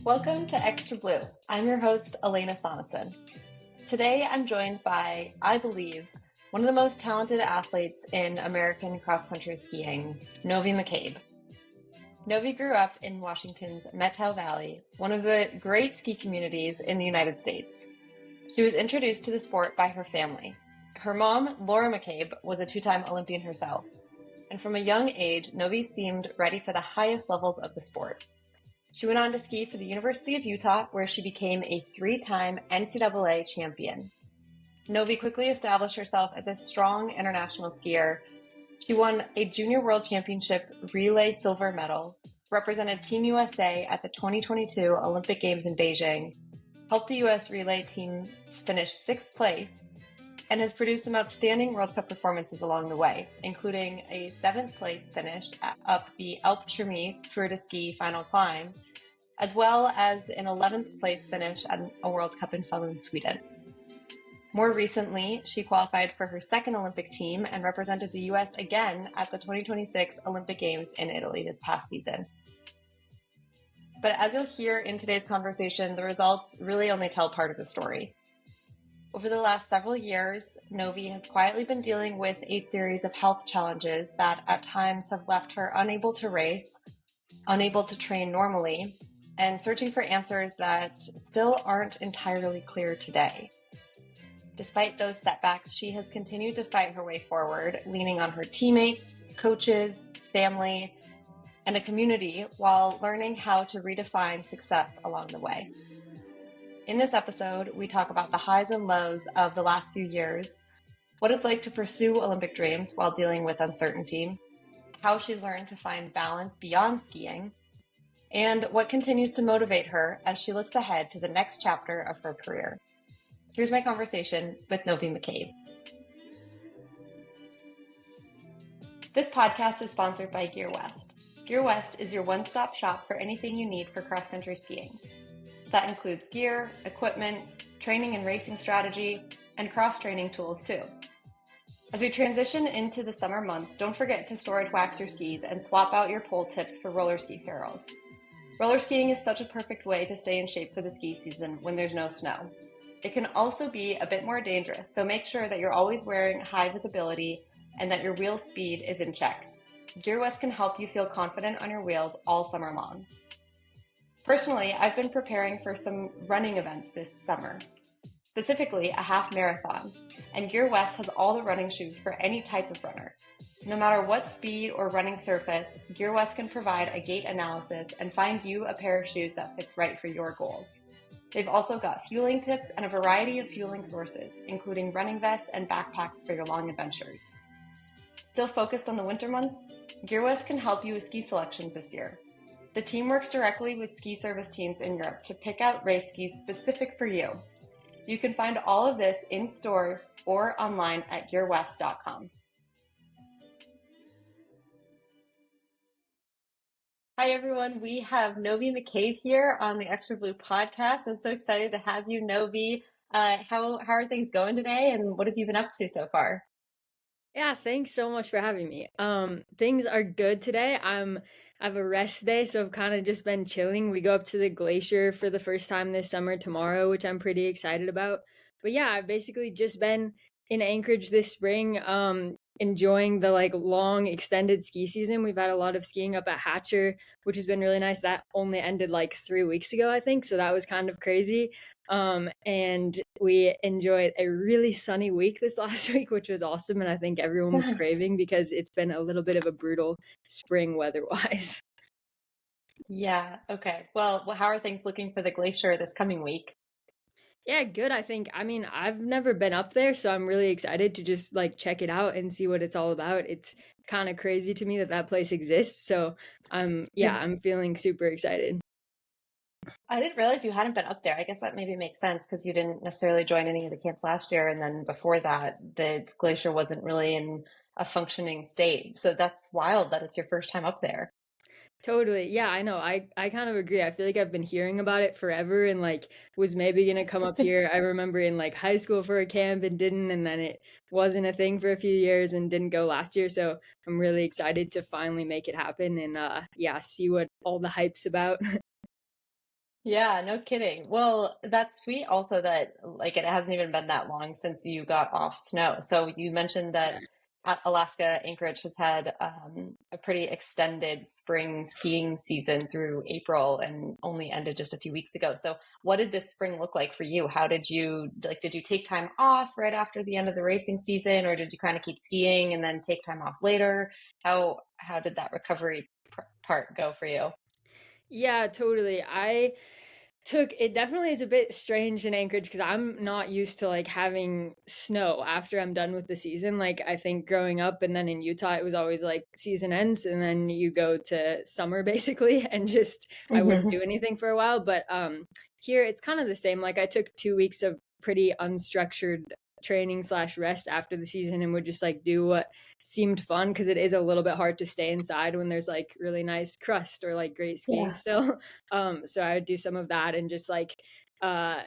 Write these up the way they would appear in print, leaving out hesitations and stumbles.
Welcome to Extra Blue. I'm your host, Elena Sonneson. Today I'm joined by, I believe, one of the most talented athletes in American cross-country skiing, Novie McCabe. Novie grew up in Washington's Methow Valley, one of the great ski communities in the United States. She was introduced to the sport by her family. Her mom, Laura McCabe, was a two-time Olympian herself. And from a young age, Novie seemed ready for the highest levels of the sport. She went on to ski for the University of Utah, where she became a three-time NCAA champion. Novie quickly established herself as a strong international skier. She won a Junior World Championship relay silver medal, represented Team USA at the 2022 Olympic Games in Beijing, helped the U.S. relay team finish sixth place, and has produced some outstanding World Cup performances along the way, including a seventh place finish up the Alpe d'Huez Tour de Ski final climb, as well as an 11th place finish at a World Cup in Falun, Sweden. More recently, she qualified for her second Olympic team and represented the U.S. again at the 2026 Olympic Games in Italy this past season. But as you'll hear in today's conversation, the results really only tell part of the story. Over the last several years, Novie has quietly been dealing with a series of health challenges that at times have left her unable to race, unable to train normally, and searching for answers that still aren't entirely clear today. Despite those setbacks, she has continued to fight her way forward, leaning on her teammates, coaches, family, and a community while learning how to redefine success along the way. In this episode, we talk about the highs and lows of the last few years, what it's like to pursue Olympic dreams while dealing with uncertainty, how she learned to find balance beyond skiing, and what continues to motivate her as she looks ahead to the next chapter of her career. Here's my conversation with Novie McCabe. This podcast is sponsored by Gear West. Gear West is your one-stop shop for anything you need for cross-country skiing. That includes gear, equipment, training and racing strategy, and cross-training tools too. As we transition into the summer months, don't forget to storage wax your skis and swap out your pole tips for roller ski ferrules. Roller skiing is such a perfect way to stay in shape for the ski season when there's no snow. It can also be a bit more dangerous, so make sure that you're always wearing high visibility and that your wheel speed is in check. Gear West can help you feel confident on your wheels all summer long. Personally, I've been preparing for some running events this summer, specifically a half marathon, and Gear West has all the running shoes for any type of runner. No matter what speed or running surface, Gear West can provide a gait analysis and find you a pair of shoes that fits right for your goals. They've also got fueling tips and a variety of fueling sources, including running vests and backpacks for your long adventures. Still focused on the winter months? Gear West can help you with ski selections this year. The team works directly with ski service teams in Europe to pick out race skis specific for you. You can find all of this in store or online at gearwest.com. Hi everyone, we have Novie McCabe here on the Extra Blue podcast. I'm so excited to have you, Novie. How are things going today, and what have you been up to so far? Yeah, thanks so much for having me. Things are good today. I have a rest day, so I've kind of just been chilling. We go up to the glacier for the first time this summer tomorrow, which I'm pretty excited about. But yeah, I've basically just been in Anchorage this spring, enjoying the long extended ski season. We've had a lot of skiing up at Hatcher, which has been really nice. That only ended 3 weeks ago, I think, so that was kind of crazy. And we enjoyed a really sunny week this last week, which was awesome, and I think everyone was craving because it's been a little bit of a brutal spring weather-wise. Yeah, okay. Well, how are things looking for the glacier this coming week? Yeah, good. I mean, I've never been up there, so I'm really excited to just check it out and see what it's all about. It's kind of crazy to me that place exists, so I'm feeling super excited. I didn't realize you hadn't been up there. I guess that maybe makes sense because you didn't necessarily join any of the camps last year, and then before that, the glacier wasn't really in a functioning state. So that's wild that it's your first time up there. Totally. Yeah, I know. I kind of agree. I feel like I've been hearing about it forever and was maybe gonna come up here. I remember in high school for a camp and didn't, and then it wasn't a thing for a few years and didn't go last year. So I'm really excited to finally make it happen and see what all the hype's about. Yeah, no kidding. Well, that's sweet also that like it hasn't even been that long since you got off snow. So you mentioned that Alaska Anchorage has had a pretty extended spring skiing season through April and only ended just a few weeks ago. So what did this spring look like for you? How did you like did you take time off right after the end of the racing season, or did you kind of keep skiing and then take time off later? How did that recovery part go for you? Yeah, totally. I took it definitely is a bit strange in Anchorage because I'm not used to like having snow after I'm done with the season. Like I think growing up and then in Utah it was always like season ends and then you go to summer basically and just I wouldn't do anything for a while. But here it's kind of the same. Like I took 2 weeks of pretty unstructured training slash rest after the season and would just like do what seemed fun because it is a little bit hard to stay inside when there's like really nice crust or like great skiing Yeah. still. So I would do some of that and just like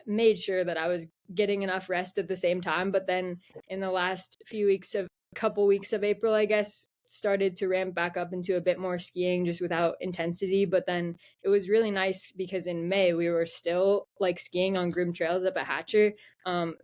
made sure that I was getting enough rest at the same time. But then in the last few weeks of couple weeks of April, I guess, started to ramp back up into a bit more skiing just without intensity. But then it was really nice because in May we were still like skiing on groomed trails up at Hatcher.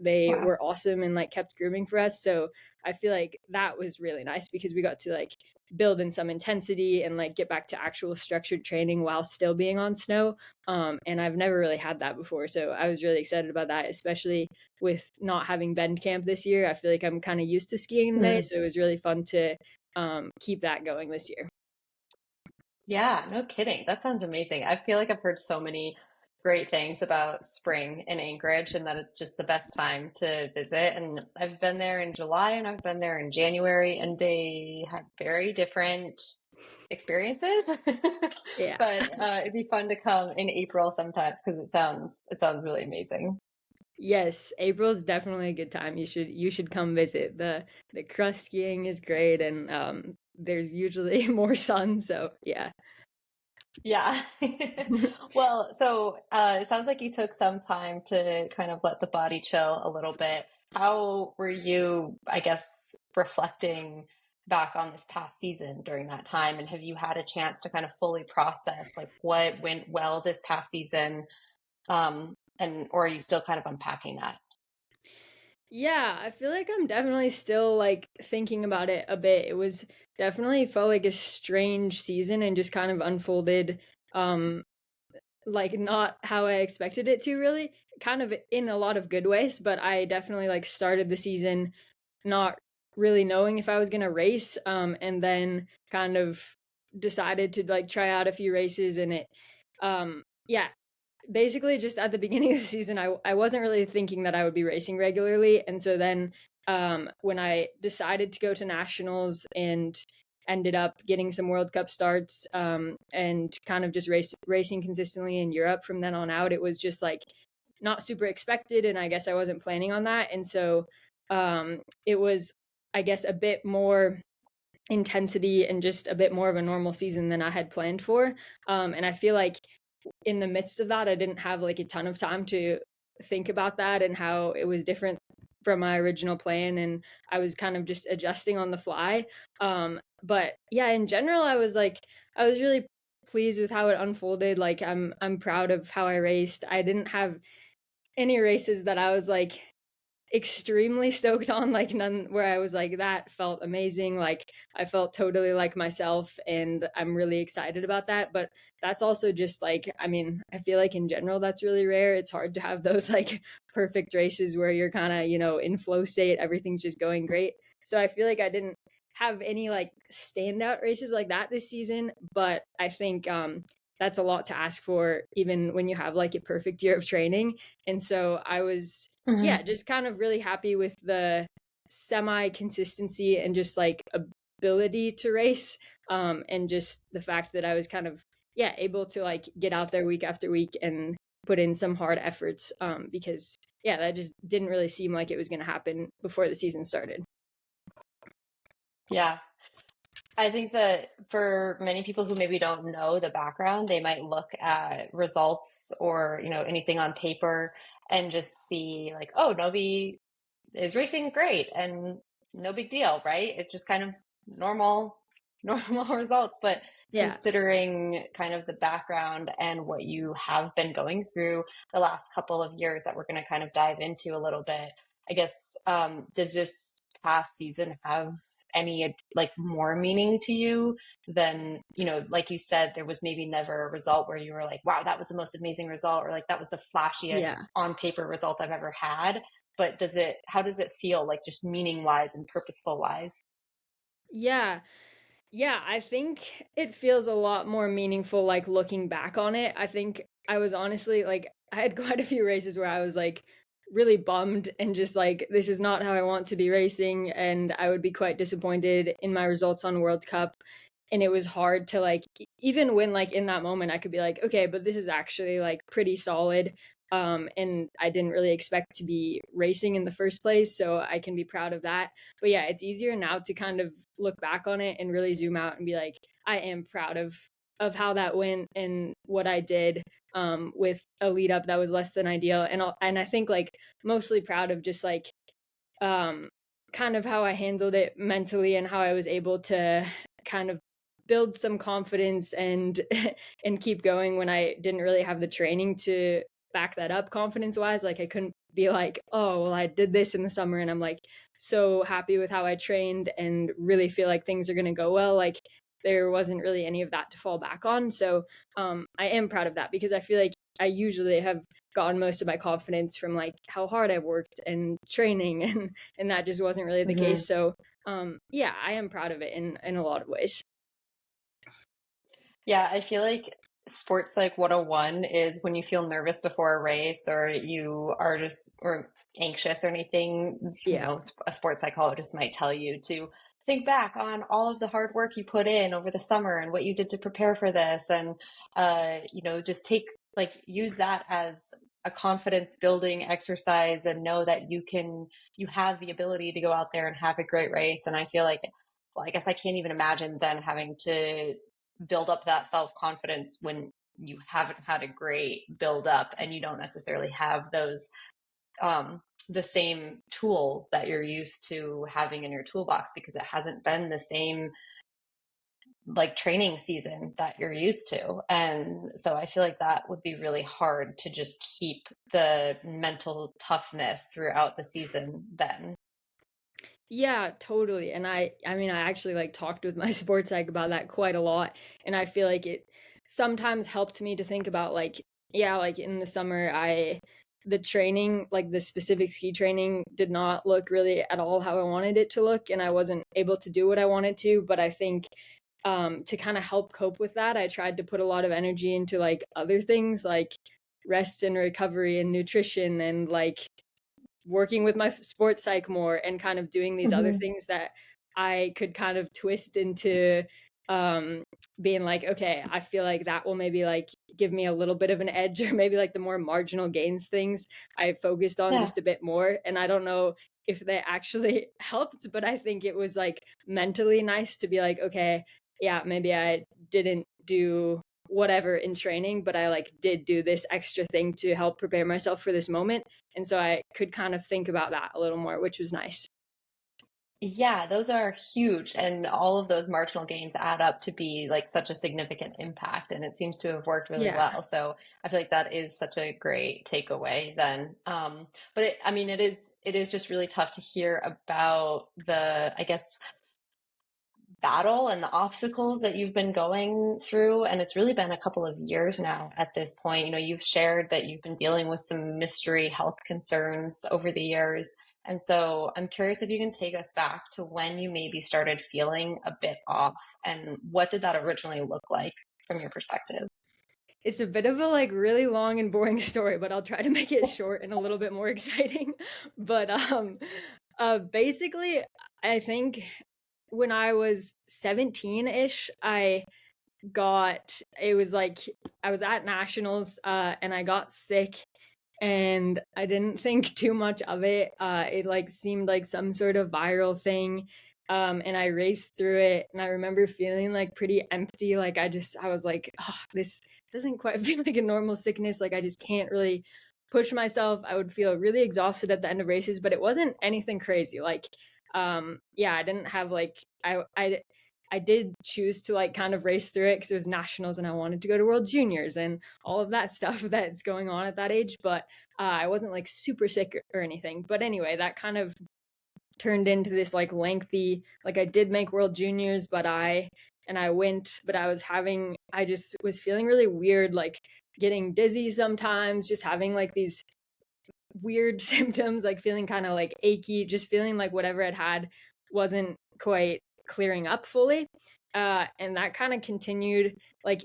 They Wow. were awesome and like kept grooming for us. So I feel like that was really nice because we got to like build in some intensity and like get back to actual structured training while still being on snow. And I've never really had that before. So I was really excited about that, especially with not having bend camp this year. I feel like I'm kind of used to skiing in May. Mm. So it was really fun to keep that going this year. Yeah, no kidding. That sounds amazing. I feel like I've heard so many great things about spring in Anchorage and that it's just the best time to visit. And I've been there in July and I've been there in January, and they have very different experiences. Yeah. But it'd be fun to come in April sometimes because it sounds really amazing. Yes, April's definitely a good time. You should come visit. The crust skiing is great and there's usually more sun, so yeah. Yeah. Well, so it sounds like you took some time to kind of let the body chill a little bit. How were you, I guess, reflecting back on this past season during that time? And have you had a chance to kind of fully process like what went well this past season? And or are you still kind of unpacking that? Yeah, I feel like I'm definitely still like thinking about it a bit. It was definitely felt like a strange season and just kind of unfolded um like not how I expected it to really. Kind of in a lot of good ways, but I definitely like started the season not really knowing if I was gonna race, and then kind of decided to like try out a few races and yeah, basically just at the beginning of the season I wasn't really thinking that I would be racing regularly, and so then when I decided to go to nationals and ended up getting some World Cup starts, and kind of just racing consistently in Europe from then on out, it was just like not super expected, and I guess I wasn't planning on that, and so it was, I guess, a bit more intensity and just a bit more of a normal season than I had planned for. And I feel like in the midst of that, I didn't have like a ton of time to think about that and how it was different from my original plan. And I was kind of just adjusting on the fly. But yeah, in general, I was really pleased with how it unfolded. Like I'm proud of how I raced. I didn't have any races that I was like extremely stoked on, like none where I was like that felt amazing, like I felt totally like myself and I'm really excited about that. But that's also just like, I mean, I feel like in general that's really rare. It's hard to have those like perfect races where you're kind of, in flow state, everything's just going great. So I feel like I didn't have any like standout races like that this season, but I think that's a lot to ask for even when you have like a perfect year of training. And so I was, yeah, just kind of really happy with the semi consistency and just like ability to race, and just the fact that I was kind of, yeah, able to like get out there week after week and put in some hard efforts, because yeah, that just didn't really seem like it was going to happen before the season started. Yeah. I think that for many people who maybe don't know the background, they might look at results or, anything on paper and just see like, oh, Novi is racing great and no big deal, right? It's just kind of normal, normal results, but Yeah. considering kind of the background and what you have been going through the last couple of years that we're going to kind of dive into a little bit, I guess, does this past season have any like more meaning to you than, like you said, there was maybe never a result where you were like, wow, that was the most amazing result, or like that was the flashiest Yeah. on paper result I've ever had. But how does it feel like just meaning wise and purposeful wise? Yeah. Yeah, I think it feels a lot more meaningful, like looking back on it. I think I was honestly like, I had quite a few races where I was like really bummed and just like, this is not how I want to be racing. And I would be quite disappointed in my results on World Cup. And it was hard to like, even when like in that moment, I could be like, okay, but this is actually like pretty solid. And I didn't really expect to be racing in the first place. So I can be proud of that. But yeah, it's easier now to kind of look back on it and really zoom out and be like, I am proud of how that went and what I did with a lead up that was less than ideal. And I think like mostly proud of just like um, kind of how I handled it mentally and how I was able to kind of build some confidence and and keep going when I didn't really have the training to back that up confidence wise. Like I couldn't be like, oh well, I did this in the summer and I'm like so happy with how I trained and really feel like things are going to go well. Like there wasn't really any of that to fall back on. So I am proud of that because I feel like I usually have gotten most of my confidence from like how hard I worked and training and that just wasn't really the Mm-hmm. case. So yeah, I am proud of it in a lot of ways. Yeah, I feel like sports like 101 is when you feel nervous before a race or you are just or anxious or anything, Yeah. a sports psychologist might tell you to think back on all of the hard work you put in over the summer and what you did to prepare for this and just use that as a confidence building exercise and know that you have the ability to go out there and have a great race. And I feel like, well, I guess I can't even imagine then having to build up that self confidence when you haven't had a great build up and you don't necessarily have those the same tools that you're used to having in your toolbox because it hasn't been the same like training season that you're used to. And so I feel like that would be really hard to just keep the mental toughness throughout the season then. Yeah, totally. And I mean I actually like talked with my sports psych about that quite a lot and I feel like it sometimes helped me to think about like yeah, like in the summer I the training, like the specific ski training did not look really at all how I wanted it to look and I wasn't able to do what I wanted to, but I think to kind of help cope with that, I tried to put a lot of energy into like other things like rest and recovery and nutrition and like working with my sports psych more and kind of doing these other Mm-hmm. things that I could kind of twist into um being like okay, I feel like that will maybe like give me a little bit of an edge or maybe like the more marginal gains things I focused on Yeah. just a bit more and I don't know if they actually helped but I think it was like mentally nice to be like okay, yeah, maybe I didn't do whatever in training but I like did do this extra thing to help prepare myself for this moment and so I could kind of think about that a little more, which was nice. Yeah, those are huge. And all of those marginal gains add up to be like such a significant impact. And it seems to have worked really Yeah. well. So I feel like that is such a great takeaway then. But I mean, it is just really tough to hear about I guess, battle and the obstacles that you've been going through. And it's really been a couple of years now at this point. You've shared that you've been dealing with some mystery health concerns over the years. And so I'm curious if you can take us back to when you maybe started feeling a bit off and what did that originally look like from your perspective? It's a bit of a like really long and boring story, but I'll try to make it short and a little bit more exciting. But basically I think when I was 17-ish, I got it was like I was at nationals and I got sick and I didn't think too much of it. It like seemed like some sort of viral thing. And I raced through it and I remember feeling like pretty empty. Like I was like, oh, this doesn't quite feel like a normal sickness. Like I just can't really push myself. I would feel really exhausted at the end of races, but it wasn't anything crazy. Like, yeah, I didn't have like, I I did choose to like kind of race through it because it was nationals and I wanted to go to World Juniors and all of that stuff that's going on at that age. But I wasn't like super sick or anything. But anyway, that kind of turned into this like lengthy, like I did make World Juniors, but I went, but I just was feeling really weird, like getting dizzy sometimes, just having like these weird symptoms, like feeling kind of like achy, just feeling like whatever I'd had wasn't quite clearing up fully. And that kind of continued. Like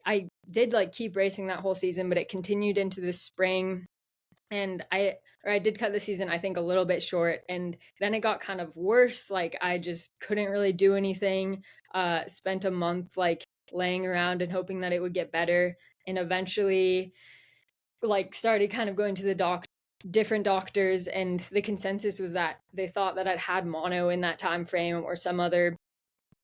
I did like keep racing that whole season, but it continued into the spring. And I did cut the season, I think, a little bit short. And then it got kind of worse. Like I just couldn't really do anything. Spent a month like laying around and hoping that it would get better. And eventually like started kind of going to the different doctors, and the consensus was that they thought that I'd had mono in that time frame or some other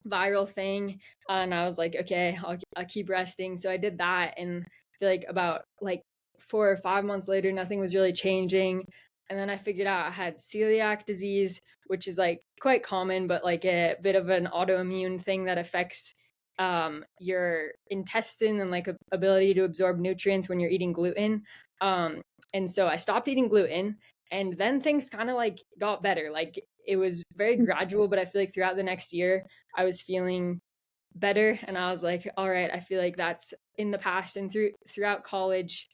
viral thing. And I was like, okay, I'll keep resting. So I did that, and I feel like about like 4 or 5 months later, nothing was really changing. And then I figured out I had celiac disease, which is like quite common, but like a bit of an autoimmune thing that affects your intestine and like ability to absorb nutrients when you're eating gluten. And so I stopped eating gluten, and then things kind of like got better. Like it was very gradual, but I feel like throughout the next year I was feeling better, and I was like, all right, I feel like that's in the past. And throughout college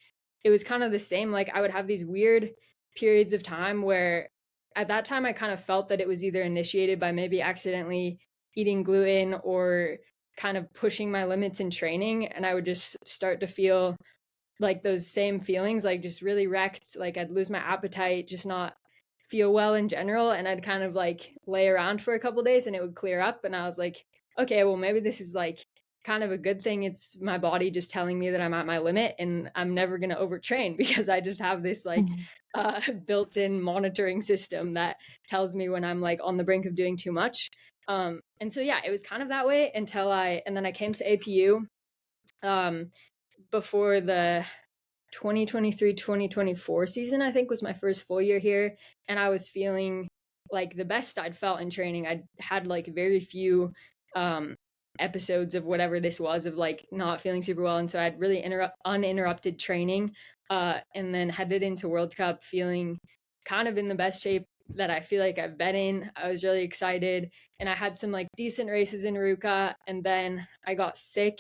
it was kind of the same. Like I would have these weird periods of time where at that time I kind of felt that it was either initiated by maybe accidentally eating gluten or kind of pushing my limits in training, and I would just start to feel like those same feelings, like just really wrecked. Like I'd lose my appetite, just not feel well in general, and I'd kind of like lay around for a couple days and it would clear up. And I was like, okay, well maybe this is like kind of a good thing. It's my body just telling me that I'm at my limit and I'm never going to overtrain because I just have this like built-in monitoring system that tells me when I'm like on the brink of doing too much. And so yeah, it was kind of that way until and then I came to APU before the 2023-2024 season, I think, was my first full year here, and I was feeling like the best I'd felt in training. I'd had like very few episodes of whatever this was of like not feeling super well, and so I had really uninterrupted training, and then headed into World Cup feeling kind of in the best shape that I feel like I've been in. I was really excited, and I had some like decent races in Ruka, and then I got sick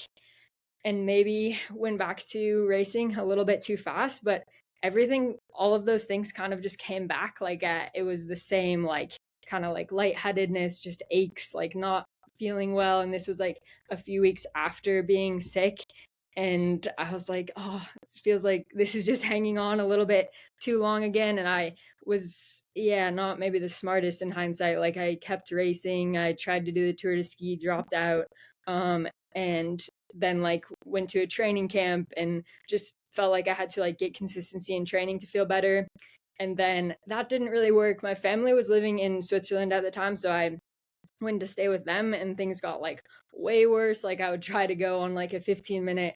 and maybe went back to racing a little bit too fast. But everything, all of those things kind of just came back. Like it was the same, like kind of like lightheadedness, just aches, like not feeling well. And this was like a few weeks after being sick. And I was like, oh, it feels like this is just hanging on a little bit too long again. And I was, yeah, not maybe the smartest in hindsight. Like I kept racing. I tried to do the Tour de Ski, dropped out. And then like went to a training camp and just felt like I had to like get consistency in training to feel better. And then that didn't really work. My family was living in Switzerland at the time, so I went to stay with them, and things got like way worse. Like I would try to go on like a 15-minute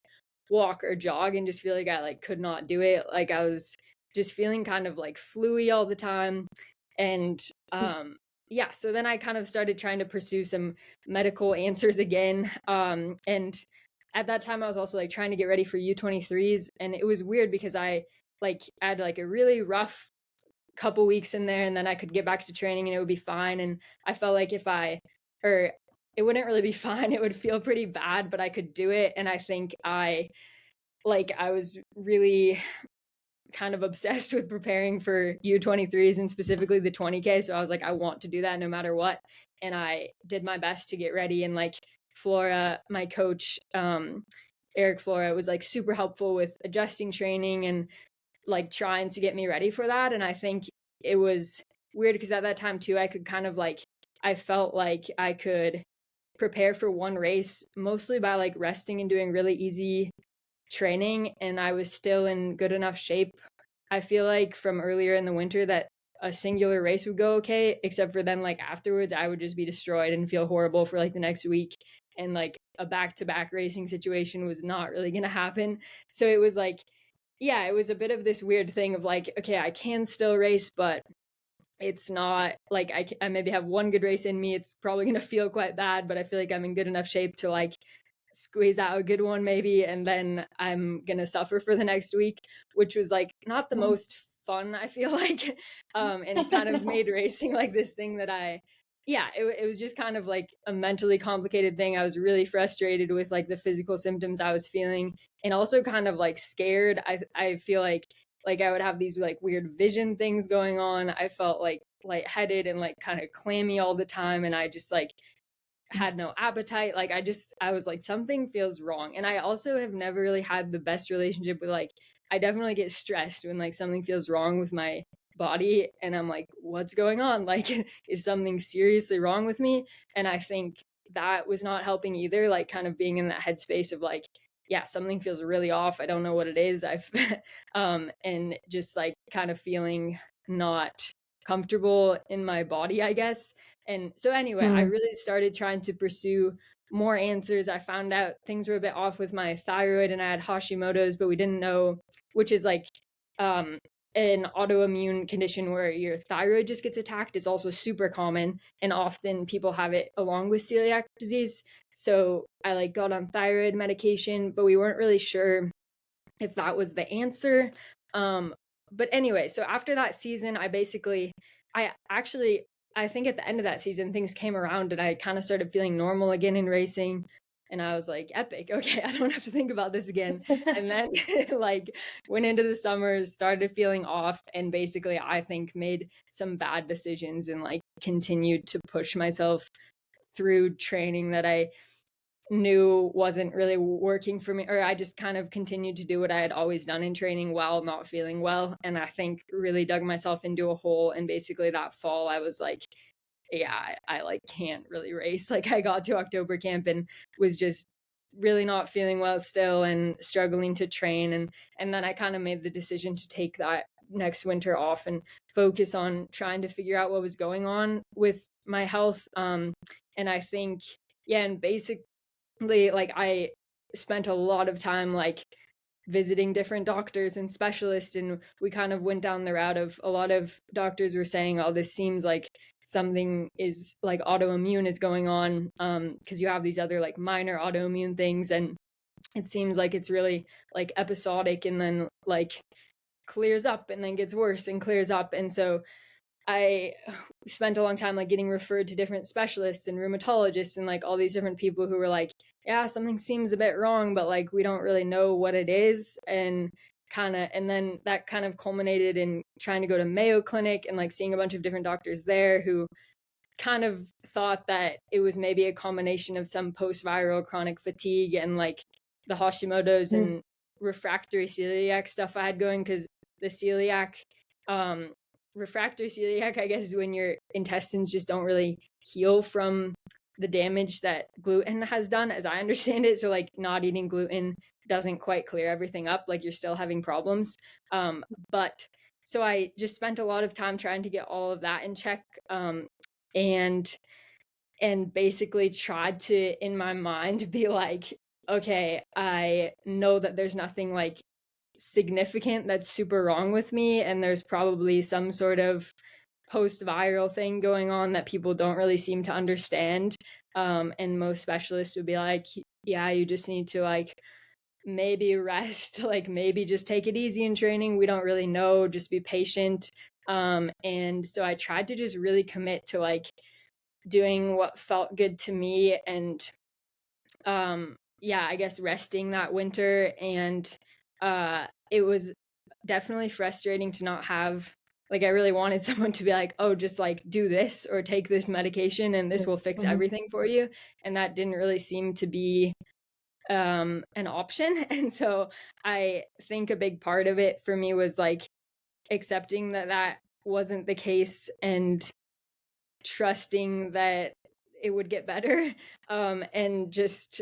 walk or jog and just feel like I like could not do it. Like I was just feeling kind of like fluey all the time. And yeah, so then I kind of started trying to pursue some medical answers again. And at that time I was also like trying to get ready for U23s, and it was weird because I had like a really rough couple weeks in there, and then I could get back to training and it would be fine. And I felt like it wouldn't really be fine, it would feel pretty bad, but I could do it. And I think I was really kind of obsessed with preparing for U23s and specifically the 20K. So I was like, I want to do that no matter what. And I did my best to get ready. And like Flora, my coach, Eric Flora, was like super helpful with adjusting training and like trying to get me ready for that. And I think it was weird because at that time too, I could kind of like, I felt like I could prepare for one race mostly by like resting and doing really easy training, and I was still in good enough shape, I feel like, from earlier in the winter that a singular race would go okay, except for then like afterwards I would just be destroyed and feel horrible for like the next week, and like a back-to-back racing situation was not really gonna happen. So it was like, yeah, it was a bit of this weird thing of like, okay, I can still race, but it's not like I maybe have one good race in me. It's probably going to feel quite bad, but I feel like I'm in good enough shape to like squeeze out a good one maybe, and then I'm going to suffer for the next week, which was like not the most fun, I feel like. And it kind of made racing like this thing that it was just kind of like a mentally complicated thing. I was really frustrated with like the physical symptoms I was feeling, and also kind of like scared. I feel like I would have these like weird vision things going on. I felt like lightheaded and like kind of clammy all the time, and I just like had no appetite. Like I was like, something feels wrong. And I also have never really had the best relationship with like, I definitely get stressed when like something feels wrong with my body, and I'm like, what's going on? Like, is something seriously wrong with me? And I think that was not helping either, like kind of being in that headspace of like, yeah, something feels really off. I don't know what it is. I've and just like kind of feeling not comfortable in my body, I guess. And so anyway, I really started trying to pursue more answers. I found out things were a bit off with my thyroid, and I had Hashimoto's, but we didn't know, which is like um an autoimmune condition where your thyroid just gets attacked. It's also super common, and often people have it along with celiac disease. So I like got on thyroid medication, but we weren't really sure if that was the answer. But anyway, so after that season, I actually, I think at the end of that season, things came around and I kind of started feeling normal again in racing. And I was like, epic. Okay, I don't have to think about this again. And then like went into the summer, started feeling off, and basically I think made some bad decisions and like continued to push myself through training that I knew wasn't really working for me, or I just kind of continued to do what I had always done in training while not feeling well. And I think really dug myself into a hole. And basically that fall I was like, yeah, I like can't really race. Like I got to October camp and was just really not feeling well still and struggling to train. And then I kind of made the decision to take that next winter off and focus on trying to figure out what was going on with my health. And I think, yeah, and basically like I spent a lot of time like visiting different doctors and specialists, and we kind of went down the route of a lot of doctors were saying, oh, this seems like something is like autoimmune is going on, because you have these other like minor autoimmune things, and it seems like it's really like episodic and then like clears up and then gets worse and clears up. And so I spent a long time like getting referred to different specialists and rheumatologists and like all these different people who were like, yeah, something seems a bit wrong, but like we don't really know what it is. And then that kind of culminated in trying to go to Mayo Clinic and like seeing a bunch of different doctors there who kind of thought that it was maybe a combination of some post-viral chronic fatigue and like the Hashimoto's and refractory celiac stuff I had going, because the celiac refractory celiac, I guess, is when your intestines just don't really heal from the damage that gluten has done, as I understand it. So like not eating gluten doesn't quite clear everything up, like you're still having problems. But so I just spent a lot of time trying to get all of that in check, and basically tried to in my mind be like, okay, I know that there's nothing like significant that's super wrong with me, and there's probably some sort of post-viral thing going on that people don't really seem to understand, and most specialists would be like, yeah, you just need to like maybe rest, like maybe just take it easy in training, we don't really know, just be patient. And so I tried to just really commit to like doing what felt good to me, and yeah, I guess resting that winter. And it was definitely frustrating to not have, like I really wanted someone to be like, oh, just like do this or take this medication and this will fix everything for you, and that didn't really seem to be an option. And so I think a big part of it for me was like accepting that that wasn't the case and trusting that it would get better, and just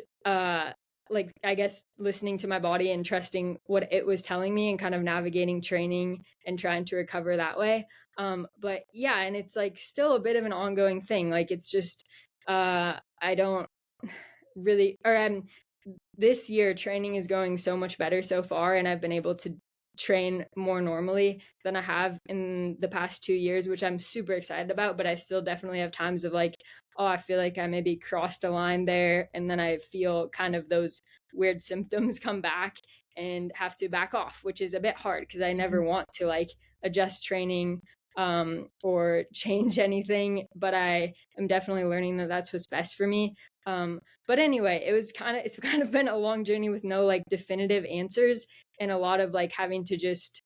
like I guess listening to my body and trusting what it was telling me and kind of navigating training and trying to recover that way. But yeah, and it's like still a bit of an ongoing thing. Like it's just I don't really, or this year training is going so much better so far, and I've been able to train more normally than I have in the past 2 years, which I'm super excited about. But I still definitely have times of like, oh, I feel like I maybe crossed a line there, and then I feel kind of those weird symptoms come back and have to back off, which is a bit hard because I never want to like adjust training or change anything, but I am definitely learning that that's what's best for me. But anyway, it's kind of been a long journey with no like definitive answers, and a lot of like having to just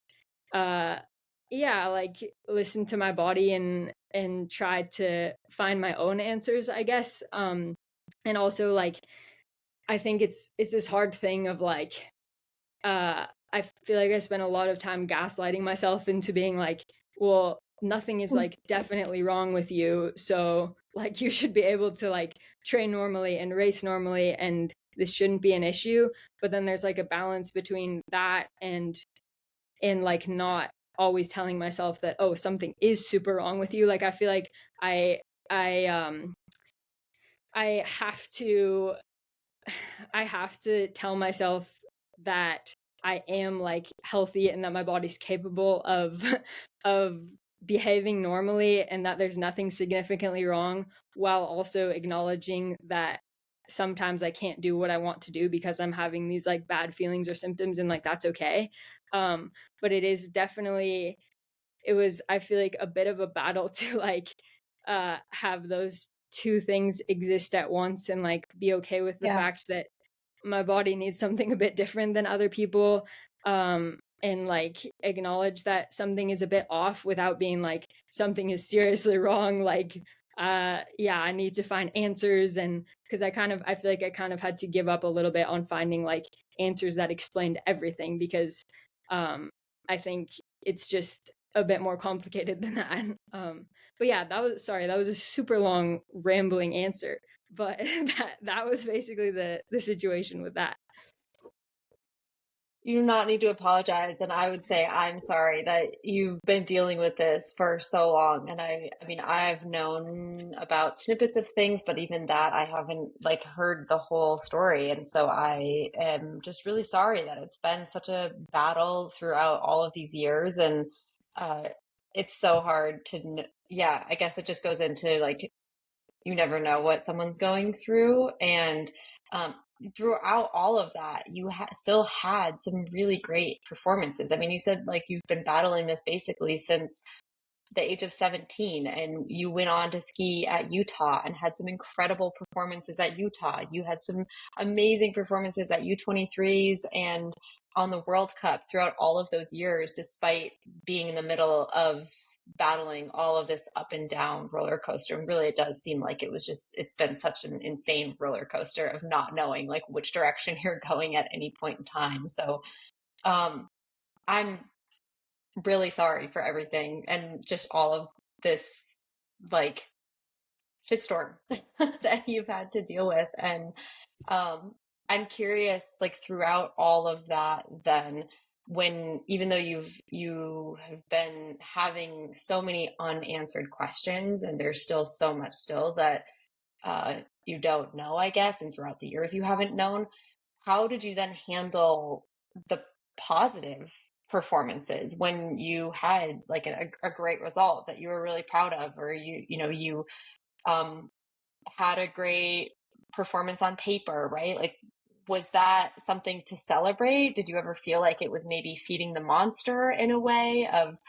like listen to my body and try to find my own answers, I guess. And also like I think it's this hard thing of like I feel like I spent a lot of time gaslighting myself into being like, well, nothing is like definitely wrong with you, so like you should be able to like train normally and race normally, and this shouldn't be an issue. But then there's like a balance between that and like not always telling myself that, oh, something is super wrong with you. Like I feel like I I have to tell myself that I am like healthy and that my body's capable of behaving normally, and that there's nothing significantly wrong, while also acknowledging that sometimes I can't do what I want to do because I'm having these like bad feelings or symptoms, and like that's okay. But it is definitely, I feel like a bit of a battle to like have those two things exist at once and like be okay with the fact that my body needs something a bit different than other people, and like acknowledge that something is a bit off without being like something is seriously wrong. Like I need to find answers, and because I feel like I kind of had to give up a little bit on finding like answers that explained everything, because I think it's just a bit more complicated than that. But yeah, that was a super long rambling answer, but that was basically the situation with that. You do not need to apologize, and I would say I'm sorry that you've been dealing with this for so long. And I mean, I've known about snippets of things, but even that I haven't like heard the whole story. And so I am just really sorry that it's been such a battle throughout all of these years. And uh, it's so hard to, yeah, I guess it just goes into like you never know what someone's going through. And um, throughout all of that, you still had some really great performances. I mean, you said like you've been battling this basically since the age of 17, and you went on to ski at Utah and had some incredible performances at Utah. You had some amazing performances at U23s and on the World Cup throughout all of those years, despite being in the middle of battling all of this up and down roller coaster. And really, it does seem like it's been such an insane roller coaster of not knowing like which direction you're going at any point in time. So um, I'm really sorry for everything and just all of this like shitstorm that you've had to deal with. And um, I'm curious, like throughout all of that, then when even though you have been having so many unanswered questions, and there's still so much still that you don't know, I guess, and throughout the years you haven't known, how did you then handle the positive performances when you had like a great result that you were really proud of, or you um, had a great performance on paper, right? Like, was that something to celebrate? Did you ever feel like it was maybe feeding the monster in a way of,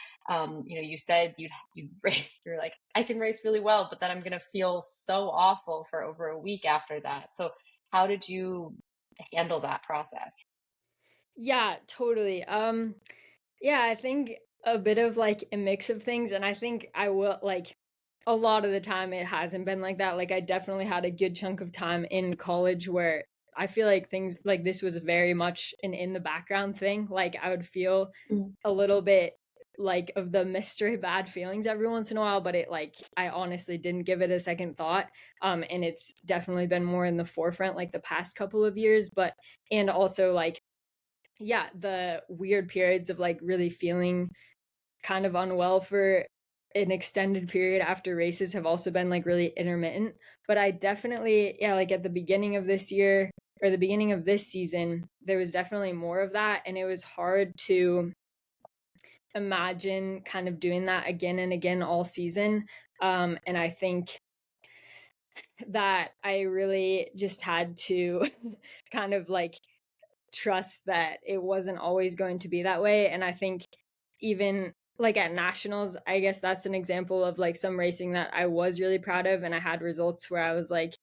you said you're like, I can race really well, but then I'm going to feel so awful for over a week after that. So how did you handle that process? Yeah, totally. Yeah, I think a bit of like a mix of things, and I think I will like a lot of the time it hasn't been like that. Like I definitely had a good chunk of time in college where I feel like things like this was very much an in the background thing. Like I would feel Mm. a little bit like of the mystery bad feelings every once in a while, but it like I honestly didn't give it a second thought. And it's definitely been more in the forefront like the past couple of years, but and also like yeah, the weird periods of like really feeling kind of unwell for an extended period after races have also been like really intermittent. But I definitely, yeah, like at the beginning of this year or the beginning of this season, there was definitely more of that. And it was hard to imagine kind of doing that again and again all season. And I think that I really just had to kind of like trust that it wasn't always going to be that way. And I think even like at nationals, I guess that's an example of like some racing that I was really proud of, and I had results where I was like,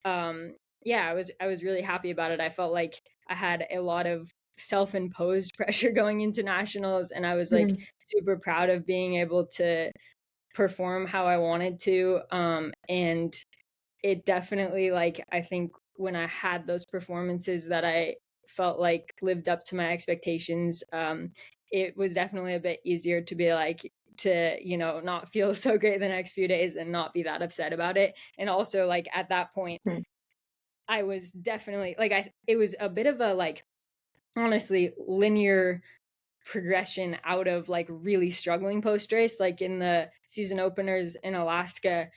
yeah, I was really happy about it. I felt like I had a lot of self-imposed pressure going into nationals, and I was like Mhm. super proud of being able to perform how I wanted to. And it definitely, like, I think when I had those performances that I felt like lived up to my expectations, it was definitely a bit easier to be like, to, not feel so great the next few days and not be that upset about it. And also, like, at that point, Mhm. I was definitely like, it was a bit of a like, honestly, linear progression out of like really struggling post race. Like in the season openers in Alaska,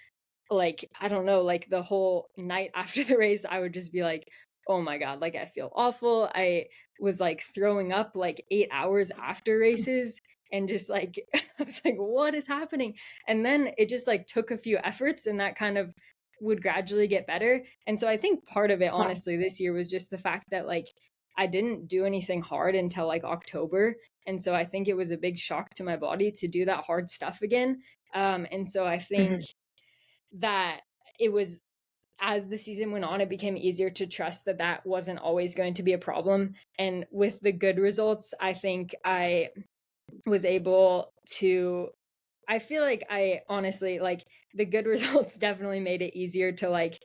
like, I don't know, like the whole night after the race, I would just be like, oh my God, like I feel awful. I was like throwing up like 8 hours after races, and just like, I was like, what is happening? And then it just like took a few efforts, and that kind of would gradually get better. And so I think part of it, Huh. honestly, this year was just the fact that like I didn't do anything hard until like October. And so I think it was a big shock to my body to do that hard stuff again. And so I think Mhm. that it was, as the season went on, it became easier to trust that that wasn't always going to be a problem. And with the good results, I think I was able to, I feel like I honestly, like, the good results definitely made it easier to like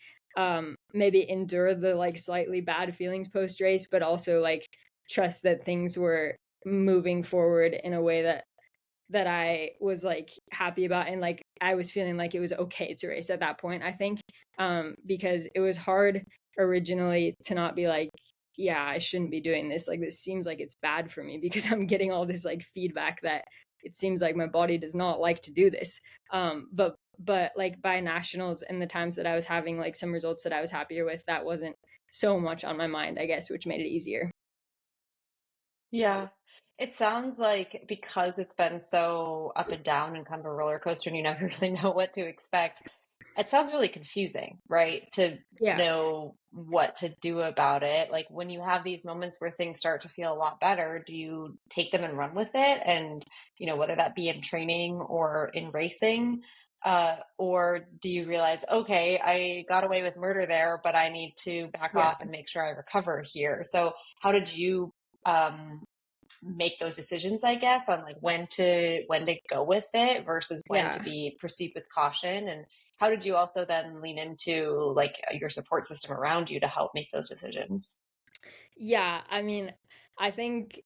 maybe endure the like slightly bad feelings post race, but also like trust that things were moving forward in a way that I was like happy about, and like I was feeling like it was okay to race at that point, I think. Because it was hard originally to not be like, yeah, I shouldn't be doing this. Like this seems like it's bad for me because I'm getting all this like feedback that it seems like my body does not like to do this. But like by nationals and the times that I was having like some results that I was happier with, that wasn't so much on my mind, I guess, which made it easier. Yeah. It sounds like because it's been so up and down and kind of a roller coaster and you never really know what to expect, it sounds really confusing, right? To Yeah. know what to do about it. Like when you have these moments where things start to feel a lot better, do you take them and run with it? And, whether that be in training or in racing, or do you realize, okay, I got away with murder there, but I need to back Yeah. off and make sure I recover here? So, how did you um, make those decisions, I guess, on like when to go with it versus when to Yeah. be proceed with caution? And how did you also then lean into like your support system around you to help make those decisions? Yeah, I mean, I think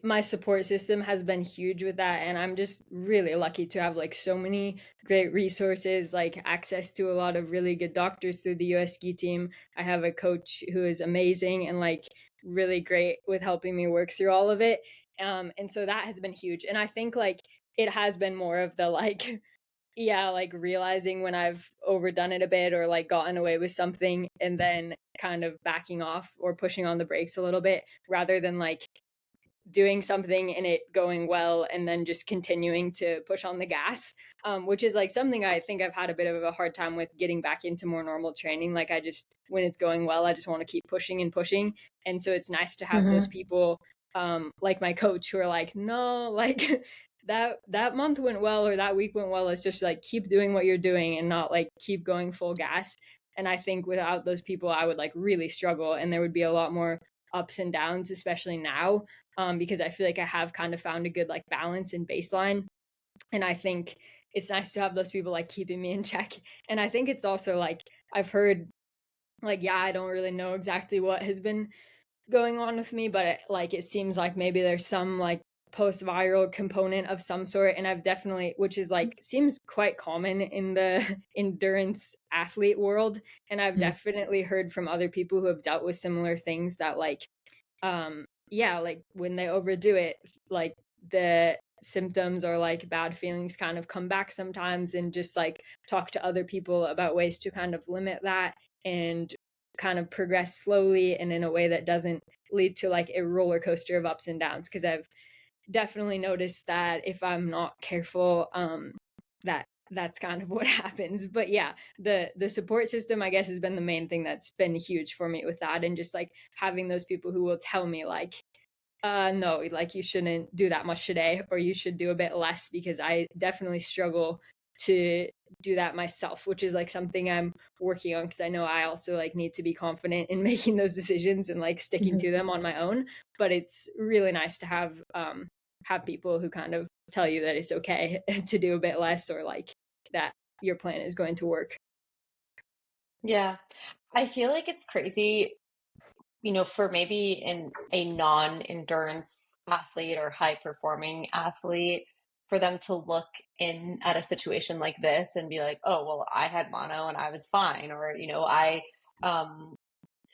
my support system has been huge with that, and I'm just really lucky to have like so many great resources, like access to a lot of really good doctors through the US ski team. I have a coach who is amazing and like really great with helping me work through all of it. And so that has been huge. And I think like it has been more of the like yeah, like realizing when I've overdone it a bit or like gotten away with something, and then kind of backing off or pushing on the brakes a little bit, rather than like doing something and it going well and then just continuing to push on the gas, which is like something I think I've had a bit of a hard time with getting back into more normal training. Like I just, when it's going well, I just want to keep pushing and pushing. And so it's nice to have those Hmm. people, like my coach, who are like, no, like that month went well or that week went well. Let's just like keep doing what you're doing and not like keep going full gas. And I think without those people, I would like really struggle, and there would be a lot more ups and downs, especially now, because I feel like I have kind of found a good like balance and baseline. And I think it's nice to have those people like keeping me in check. And I think it's also like I've heard like, yeah, I don't really know exactly what has been going on with me, but it seems like maybe there's some like post viral component of some sort. And I've definitely, which is like seems quite common in the endurance athlete world. And I've definitely heard from other people who have dealt with similar things that like yeah, like when they overdo it, like the symptoms or like bad feelings kind of come back sometimes, and just like talk to other people about ways to kind of limit that and kind of progress slowly and in a way that doesn't lead to like a roller coaster of ups and downs, because I've definitely noticed that if I'm not careful, that's kind of what happens. But yeah, the support system, I guess, has been the main thing that's been huge for me with that, and just like having those people who will tell me like, no, like you shouldn't do that much today, or you should do a bit less, because I definitely struggle to do that myself, which is like something I'm working on, because I know I also like need to be confident in making those decisions and like sticking Mhm. to them on my own. But it's really nice to have people who kind of tell you that it's okay to do a bit less, or like that your plan is going to work. Yeah. I feel like it's crazy, for maybe a non-endurance athlete or high-performing athlete, for them to look in at a situation like this and be like, oh, well, I had mono and I was fine. Or, I um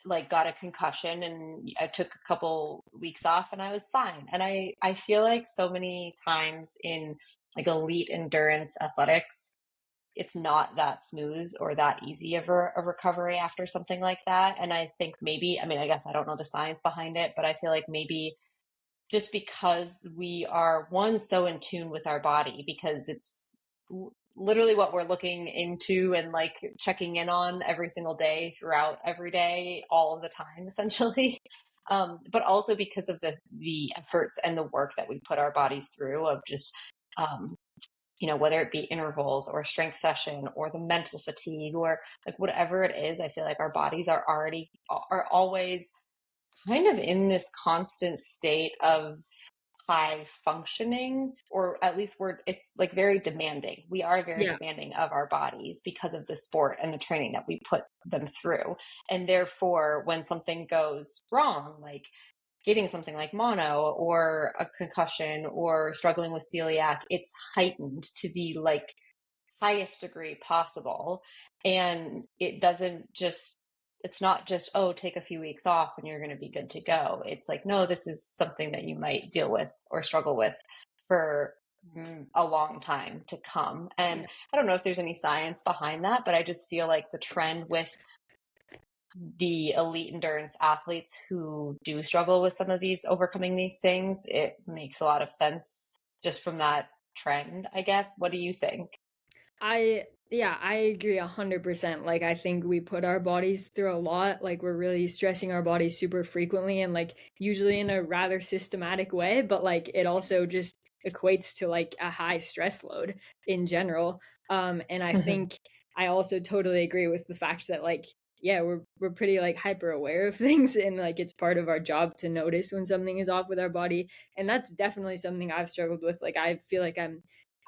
like got a concussion and I took a couple weeks off and I was fine. And I feel like so many times in like elite endurance athletics, it's not that smooth or that easy of a recovery after something like that. And I think maybe, I mean, I guess I don't know the science behind it, but I feel like maybe just because we are one so in tune with our body, because it's literally what we're looking into and like checking in on every single day throughout every day, all of the time, essentially. But also because of the efforts and the work that we put our bodies through of just um, whether it be intervals or strength session or the mental fatigue or like whatever it is, I feel like our bodies are always kind of in this constant state of high functioning, or at least it's like very demanding. We are very Yeah. demanding of our bodies because of the sport and the training that we put them through. And therefore, when something goes wrong, like getting something like mono or a concussion or struggling with celiac, it's heightened to the like highest degree possible. And it's not just, oh, take a few weeks off and you're going to be good to go. It's like, no, this is something that you might deal with or struggle with for a long time to come. And I don't know if there's any science behind that, but I just feel like the trend with the elite endurance athletes who do struggle with some of these, overcoming these things, it makes a lot of sense just from that trend, I guess. What do you think? I agree 100%. Like I think we put our bodies through a lot. Like we're really stressing our bodies super frequently, and like usually in a rather systematic way, but like it also just equates to like a high stress load in general. And I think I also totally agree with the fact that like yeah, we're pretty like hyper aware of things, and like it's part of our job to notice when something is off with our body. And that's definitely something I've struggled with. Like I feel like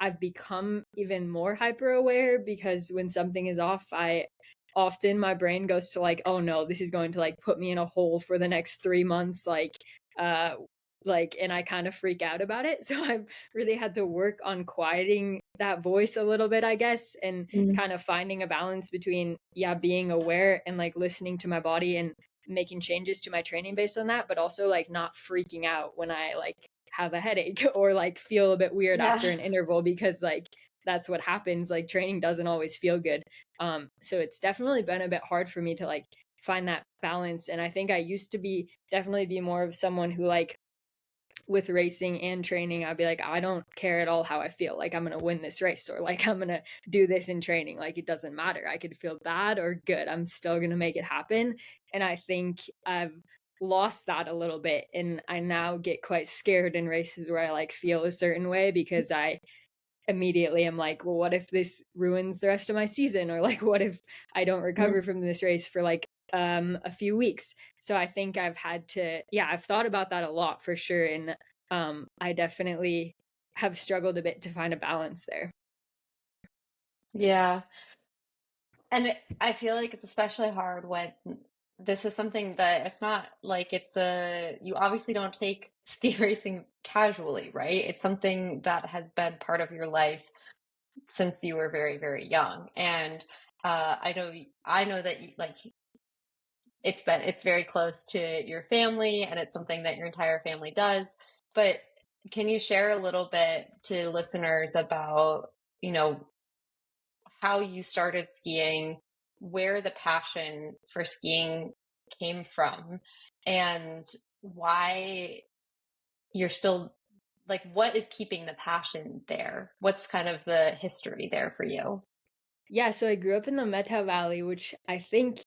I've become even more hyper aware, because when something is off, I often my brain goes to like, oh no, this is going to like put me in a hole for the next 3 months, uh and I kind of freak out about it. So I've really had to work on quieting that voice a little bit, I guess, and Mhm. kind of finding a balance between yeah, being aware and like listening to my body and making changes to my training based on that, but also like not freaking out when I like have a headache or like feel a bit weird Yeah. after an interval, because like that's what happens. Like training doesn't always feel good. So it's definitely been a bit hard for me to like find that balance. And I think I used to be definitely be more of someone who like with racing and training, I'd be like, I don't care at all how I feel. Like I'm gonna win this race, or like I'm gonna do this in training. Like it doesn't matter. I could feel bad or good. I'm still gonna make it happen. And I think I've lost that a little bit, and I now get quite scared in races where I like feel a certain way, because I immediately am like, well, what if this ruins the rest of my season? Or like, what if I don't recover from this race for like a few weeks? So I think I've had to, yeah, I've thought about that a lot for sure. And I definitely have struggled a bit to find a balance there. Yeah. And I feel like it's especially hard when this is something that it's not like you obviously don't take ski racing casually, right? It's something that has been part of your life since you were very, very young. And I know that like it's very close to your family and it's something that your entire family does. But can you share a little bit to listeners about, you know, how you started skiing, where the passion for skiing came from, and why you're still like what is keeping the passion there? What's kind of the history there for you? Yeah, so I grew up in the Methow Valley, which I think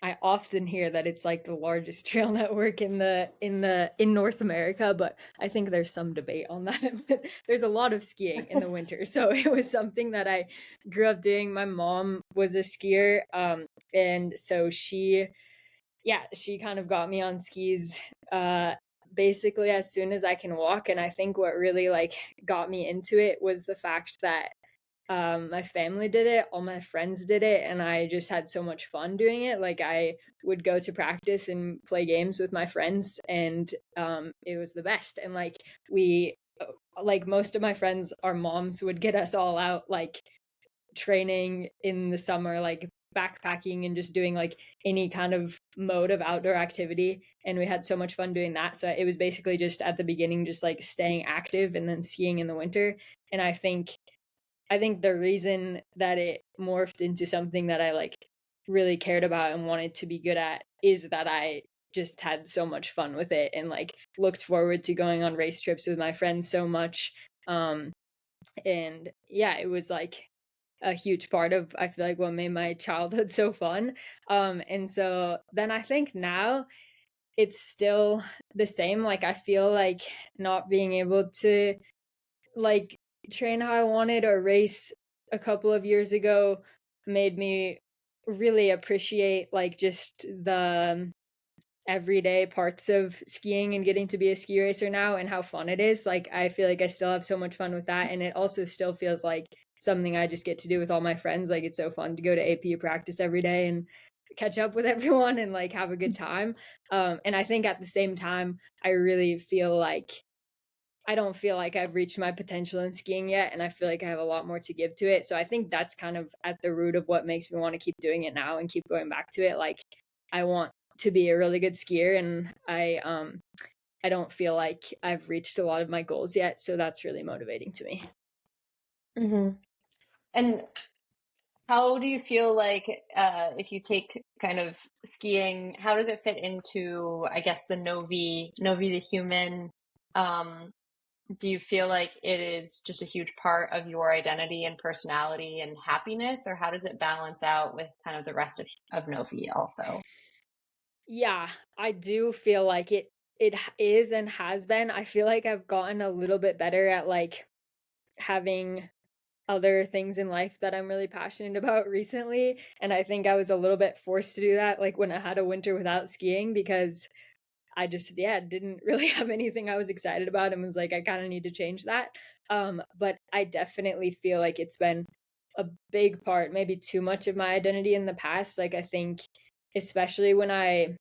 I often hear that it's like the largest trail network in North America, but I think there's some debate on that. But there's a lot of skiing in the winter. So it was something that I grew up doing. My mom was a skier, and so she kind of got me on skis basically as soon as I can walk. And I think what really like got me into it was the fact that my family did it, all my friends did it, and I just had so much fun doing it. Like I would go to practice and play games with my friends, and it was the best. And like most of my friends, our moms would get us all out like training in the summer, like backpacking and just doing like any kind of mode of outdoor activity. And we had so much fun doing that. So it was basically just at the beginning, just like staying active and then skiing in the winter. And I think the reason that it morphed into something that I like really cared about and wanted to be good at is that I just had so much fun with it and like looked forward to going on race trips with my friends so much. Um, and yeah, it was like a huge part of I feel like what made my childhood so fun. And so then I think now it's still the same. Like I feel like not being able to like train how I wanted or race a couple of years ago made me really appreciate like just the everyday parts of skiing and getting to be a ski racer now and how fun it is. Like I feel like I still have so much fun with that, and it also still feels like something I just get to do with all my friends. Like it's so fun to go to AP practice every day and catch up with everyone and like have a good time. And I think at the same time I really feel like I don't feel like I've reached my potential in skiing yet, and I feel like I have a lot more to give to it. So I think that's kind of at the root of what makes me want to keep doing it now and keep going back to it. Like I want to be a really good skier, and I don't feel like I've reached a lot of my goals yet, so that's really motivating to me. Hmm. And how do you feel like if you take kind of skiing, how does it fit into, I guess, the Novi the human? Um, do you feel like it is just a huge part of your identity and personality and happiness, or how does it balance out with kind of the rest of Novi also? Yeah, I do feel like it is and has been. I feel like I've gotten a little bit better at like having other things in life that I'm really passionate about recently. And I think I was a little bit forced to do that, like when I had a winter without skiing, because I just, yeah, didn't really have anything I was excited about and was like, I kind of need to change that. But I definitely feel like it's been a big part, maybe too much of my identity in the past. Like, I think, especially when I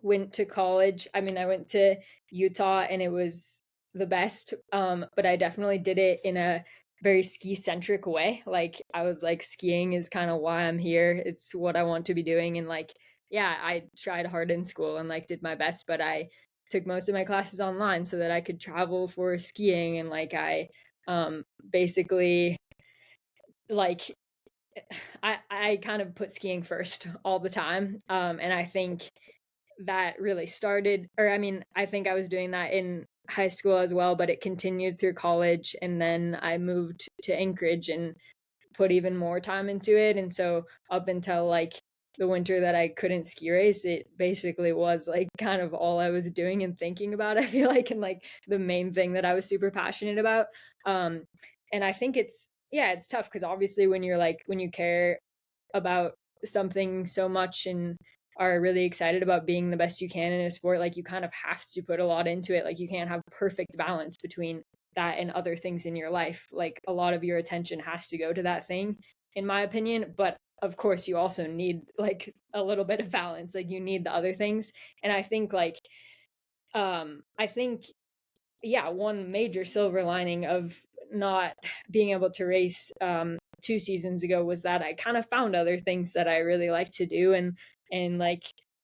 went to college. I mean, I went to Utah and it was the best. But I definitely did it in a very ski centric way. Like I was like skiing is kind of why I'm here. It's what I want to be doing. And like, yeah, I tried hard in school and like did my best, but I took most of my classes online so that I could travel for skiing. And like basically like I kind of put skiing first all the time. And I think that really started, or I mean, I think I was doing that in high school as well, but it continued through college. And then I moved to Anchorage and put even more time into it. And so up until like the winter that I couldn't ski race, it basically was like kind of all I was doing and thinking about, I feel like, and like the main thing that I was super passionate about. Um, and I think yeah, it's tough because obviously when you're like, when you care about something so much and are really excited about being the best you can in a sport, like you kind of have to put a lot into it. Like you can't have perfect balance between that and other things in your life. Like a lot of your attention has to go to that thing, in my opinion. But of course, you also need like a little bit of balance. Like you need the other things. And I think yeah, one major silver lining of not being able to race 2 seasons ago was that I kind of found other things that I really like to do, and like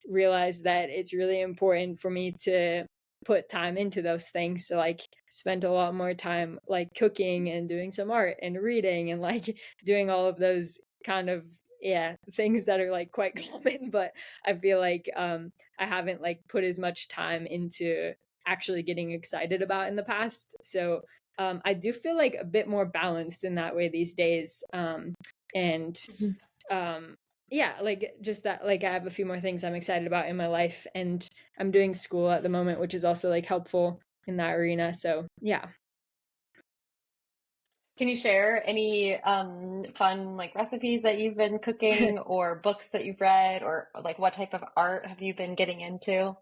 realized that it's really important for me to put time into those things. So like spent a lot more time like cooking and doing some art and reading and like doing all of those kind of, yeah, things that are like quite common, but I feel like I haven't like put as much time into actually getting excited about in the past. So I do feel like a bit more balanced in that way these days. And Mhm. um, yeah, like just that, like I have a few more things I'm excited about in my life, and I'm doing school at the moment, which is also like helpful in that arena. So yeah. Can you share any fun like recipes that you've been cooking or books that you've read or like what type of art have you been getting into?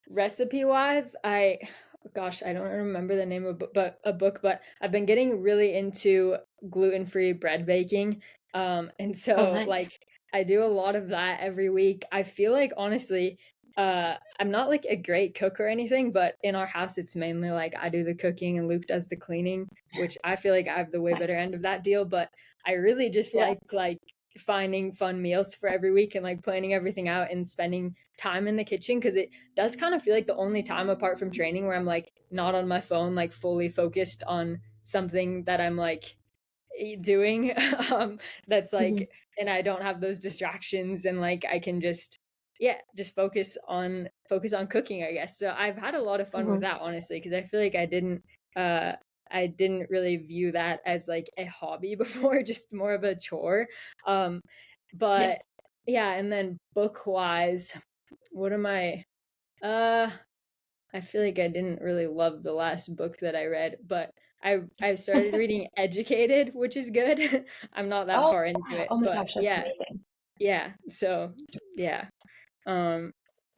Recipe wise, gosh, I don't remember the name of but I've been getting really into gluten-free bread baking. And Oh, so nice. like I do a lot of that every week. I feel like honestly, I'm not like a great cook or anything, but in our house it's mainly like I do the cooking and Luke does the cleaning, which I feel like I have the way better Nice. end of that deal, but I really just Yeah. like finding fun meals for every week and like planning everything out and spending time in the kitchen because it does kind of feel like the only time apart from training where I'm like not on my phone, like fully focused on something that I'm like doing. That's Hmm. like, and I don't have those distractions, and like I can just, yeah, just focus on cooking, I guess. So I've had a lot of fun with Hmm. that, honestly, because I feel like uh, I didn't really view that as like a hobby before, just more of a chore. Um, Yeah. but yeah, and then book wise, what am uh I feel like I didn't really love the last book that I read, but I've started reading Educated, which is good. I'm not that Oh, far into wow. it, Oh my but gosh, that's yeah, amazing. yeah. So yeah. Um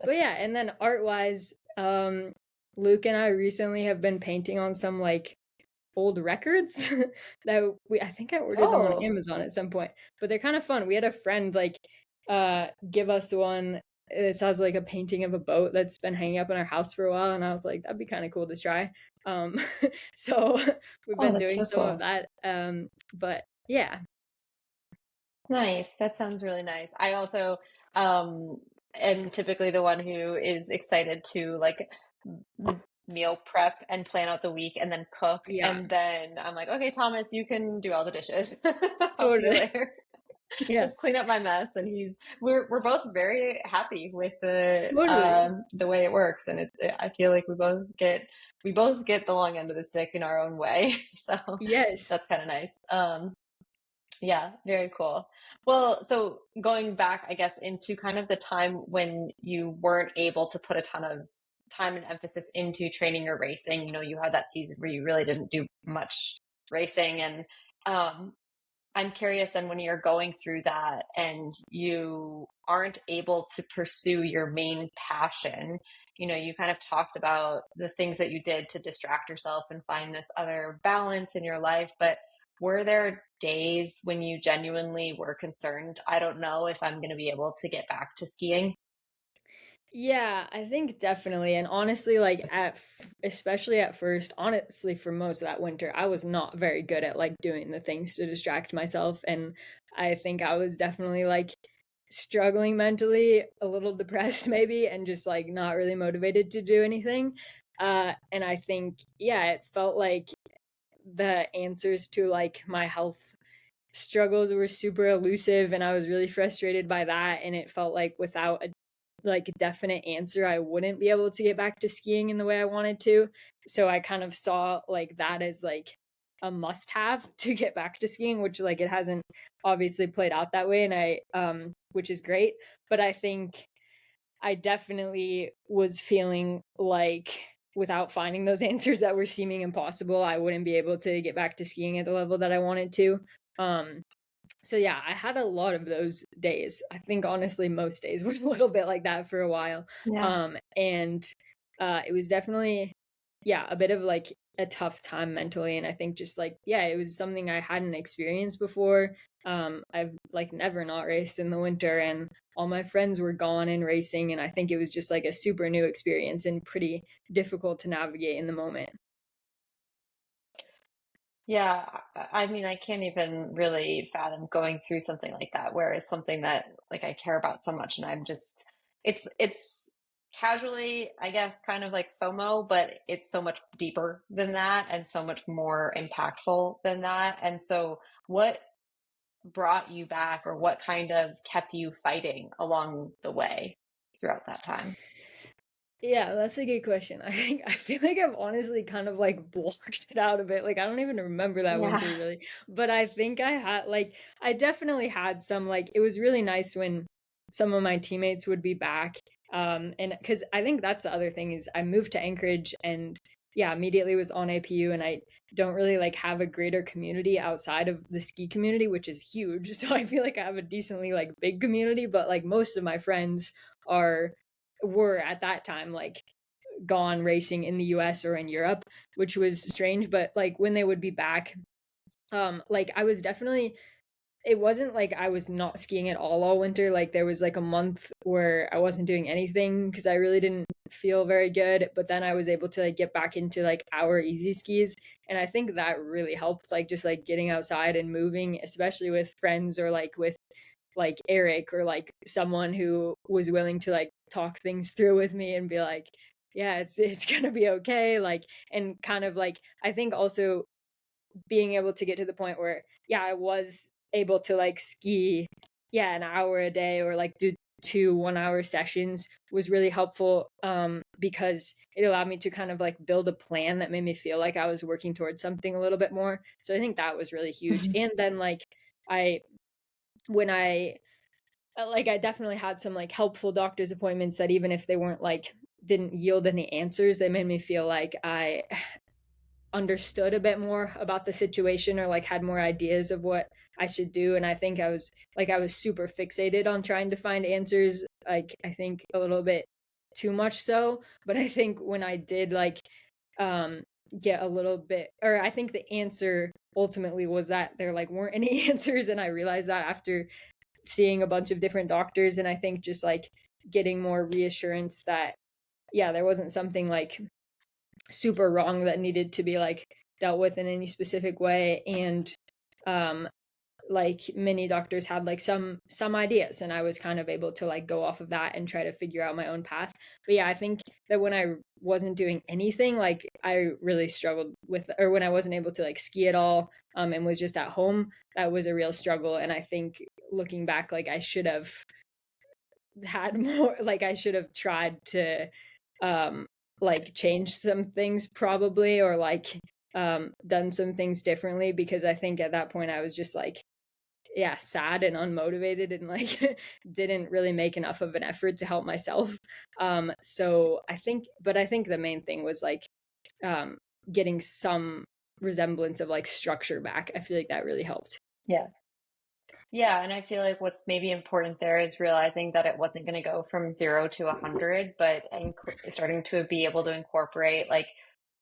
but That's yeah, and then art-wise, Luke and I recently have been painting on some like old records that we I think I ordered them on oh, Amazon at some point, but they're kind of fun. We had a friend like give us one. It has like a painting of a boat that's been hanging up in our house for a while, and I was like, that'd be kind of cool to try. Um, so we've oh, been that's doing so some of cool. that. But yeah, Nice. That sounds really nice. I also um am typically the one who is excited to like meal prep and plan out the week and then cook. yeah, And then I'm like, okay, Thomas, you can do all the dishes. I'll see you totally, later. yeah, Just clean up my mess. And we're both very happy with totally, the way it works. And I feel like we both get the long end of the stick in our own way. So yes. that's kind of nice. Yeah, very cool. Well, so going back, I guess, into kind of the time when you weren't able to put a ton of time and emphasis into training or racing, you had that season where you really didn't do much racing. And um, I'm curious then when you're going through that and you aren't able to pursue your main passion, you kind of talked about the things that you did to distract yourself and find this other balance in your life, but were there days when you genuinely were concerned? I don't know if I'm going to be able to get back to skiing. Yeah, I think definitely. And honestly, like especially at first, honestly, for most of that winter, I was not very good at like doing the things to distract myself. And I think I was definitely like struggling mentally, a little depressed maybe, and just like not really motivated to do anything. And I think, yeah, it felt like the answers to like my health struggles were super elusive, and I was really frustrated by that, and it felt like without a like definite answer I wouldn't be able to get back to skiing in the way I wanted to. So I kind of saw like that as like a must have to get back to skiing, which like it hasn't obviously played out that way, and I which is great, but I think I definitely was feeling like without finding those answers that were seeming impossible, I wouldn't be able to get back to skiing at the level that I wanted to. Um, so yeah, I had a lot of those days. I think honestly most days were a little bit like that for a while. Yeah. And it was definitely yeah, a bit of like a tough time mentally, and I think just like yeah, it was something I hadn't experienced before. I've like never not raced in the winter, and all my friends were gone and racing, and I think it was just like a super new experience and pretty difficult to navigate in the moment. Yeah, I mean, I can't even really fathom going through something like that, where it's something that like I care about so much, and it's casually, I guess, kind of like FOMO, but it's so much deeper than that and so much more impactful than that. And so, what brought you back, or what kind of kept you fighting along the way throughout that time? Yeah, that's a good question. I feel like I've honestly kind of like blocked it out a bit. Like I don't even remember that Yeah. winter really. But I think I had like I definitely had some like it was really nice when some of my teammates would be back. And because I think that's the other thing is I moved to Anchorage and yeah, immediately was on APU and I don't really like have a greater community outside of the ski community, which is huge. So I feel like I have a decently like big community, but like most of my friends are were at that time like gone racing in the US or in Europe, which was strange. But like when they would be back, like I was definitely it wasn't like I was not skiing at all winter. Like there was like a month where I wasn't doing anything because I really didn't feel very good. But then I was able to like get back into like our easy skis. And I think that really helped, like just like getting outside and moving, especially with friends or like with like Eric or like someone who was willing to like talk things through with me and be like, yeah, it's gonna be okay. Like and kind of like I think also being able to get to the point where yeah, I was able to like ski yeah, an hour a day or like do 2 1 hour sessions was really helpful because it allowed me to kind of like build a plan that made me feel like I was working towards something a little bit more. So I think that was really huge. And then like I when I like I definitely had some like helpful doctor's appointments that even if they weren't like didn't yield any answers, they made me feel like I understood a bit more about the situation or like had more ideas of what I should do. And I think I was super fixated on trying to find answers, like I think a little bit too much so. But I think when I did like um get a little bit or I think the answer ultimately was that there like weren't any answers and I realized that after seeing a bunch of different doctors and I think just like getting more reassurance that yeah, there wasn't something like super wrong that needed to be like dealt with in any specific way and um like many doctors had like some ideas and I was kind of able to like go off of that and try to figure out my own path. But yeah, I think that when I wasn't doing anything, like I really struggled with or when I wasn't able to like ski at all and was just at home, that was a real struggle. And I think looking back, like I should have had more like I should have tried to um like change some things probably or like done some things differently because I think at that point I was just like yeah, sad and unmotivated and like didn't really make enough of an effort to help myself. So I think but I think the main thing was like um getting some resemblance of like structure back. I feel like that really helped. Yeah. Yeah, and I feel like what's maybe important there is realizing that it wasn't going to go from 0 to 100, but starting to be able to incorporate like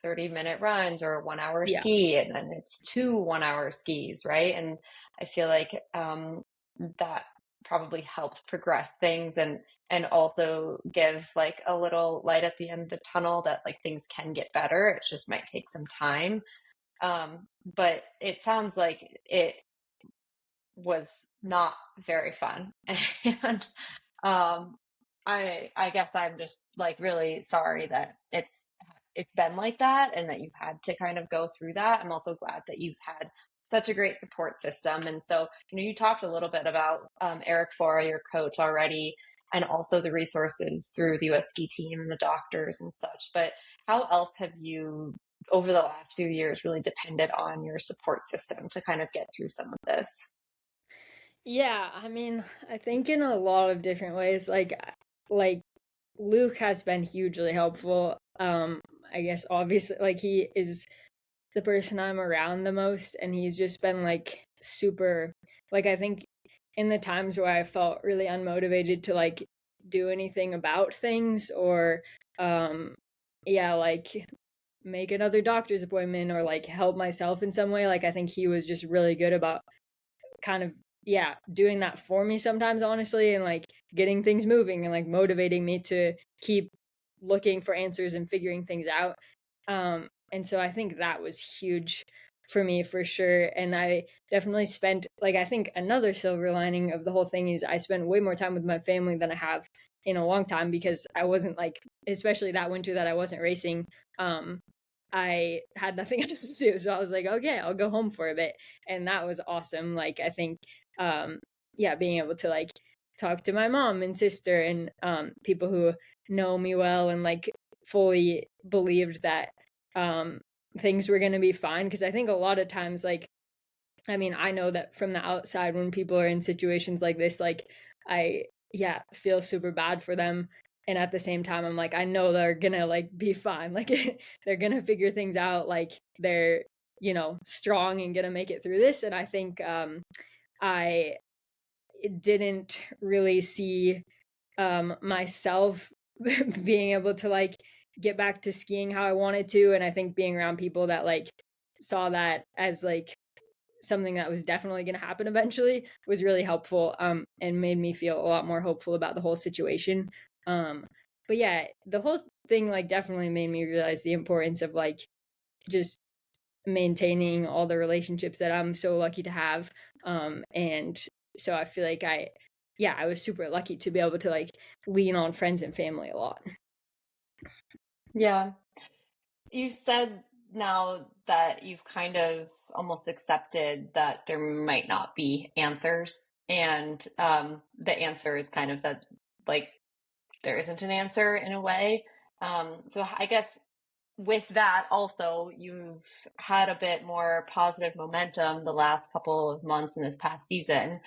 30-minute runs or a 1 hour Yeah. ski, and then it's 2 1 hour skis, right? And I feel like that probably helped progress things and also give like a little light at the end of the tunnel that like things can get better. It just might take some time. But it sounds like it was not very fun. And um I guess I'm just like really sorry that it's been like that and that you've had to kind of go through that. I'm also glad that you've had such a great support system. And so, you talked a little bit about Eric Fora, your coach already, and also the resources through the US ski team and the doctors and such. But how else have you over the last few years really depended on your support system to kind of get through some of this? Yeah, I mean, I think in a lot of different ways, like Luke has been hugely helpful. I guess obviously like he is the person I'm around the most and he's just been like super like I think in the times where I felt really unmotivated to like do anything about things or um yeah, like make another doctor's appointment or like help myself in some way, like I think he was just really good about kind of yeah doing that for me sometimes honestly and like getting things moving and like motivating me to keep looking for answers and figuring things out and so I think that was huge for me for sure and I definitely spent like I think another silver lining of the whole thing is I spent way more time with my family than I have in a long time because I wasn't like especially that winter that I wasn't racing um I had nothing else to do. So I was like, okay, I'll go home for a bit. And that was awesome. Like I think yeah, being able to like talk to my mom and sister and people who know me well and like fully believed that things were going to be fine. Because I think a lot of times, like, I mean, I know that from the outside, when people are in situations like this, like, I, yeah, feel super bad for them. And at the same time, I'm like, I know they're gonna like be fine. Like, they're gonna figure things out. Like, they're, strong and gonna make it through this. And I think I didn't really see myself being able to like get back to skiing how I wanted to. And I think being around people that like saw that as like something that was definitely going to happen eventually was really helpful, and made me feel a lot more hopeful about the whole situation. But yeah, the whole thing like definitely made me realize the importance of like just maintaining all the relationships that I'm so lucky to have. And so I feel like I was super lucky to be able to like lean on friends and family a lot. Yeah. You said now that you've kind of almost accepted that there might not be answers. And the answer is kind of that, like, there isn't an answer in a way. So I guess with that, also, you've had a bit more positive momentum the last couple of months in this past season.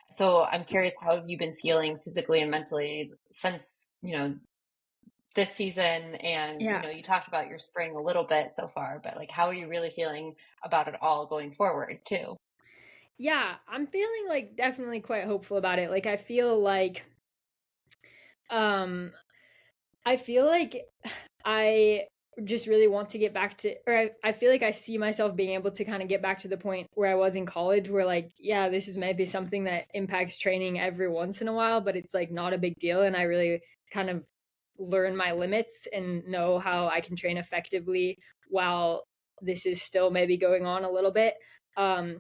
So I'm curious, how have you been feeling physically and mentally since, this season? And, Yeah. you talked about your spring a little bit so far, but like, how are you really feeling about it all going forward too? Yeah, I'm feeling like definitely quite hopeful about it. Like um I feel like I just really want to get back to, or I feel like I see myself being able to kind of get back to the point where I was in college, where like, yeah, this is maybe something that impacts training every once in a while, but it's like not a big deal. And I really kind of learn my limits and know how I can train effectively while this is still maybe going on a little bit. Um,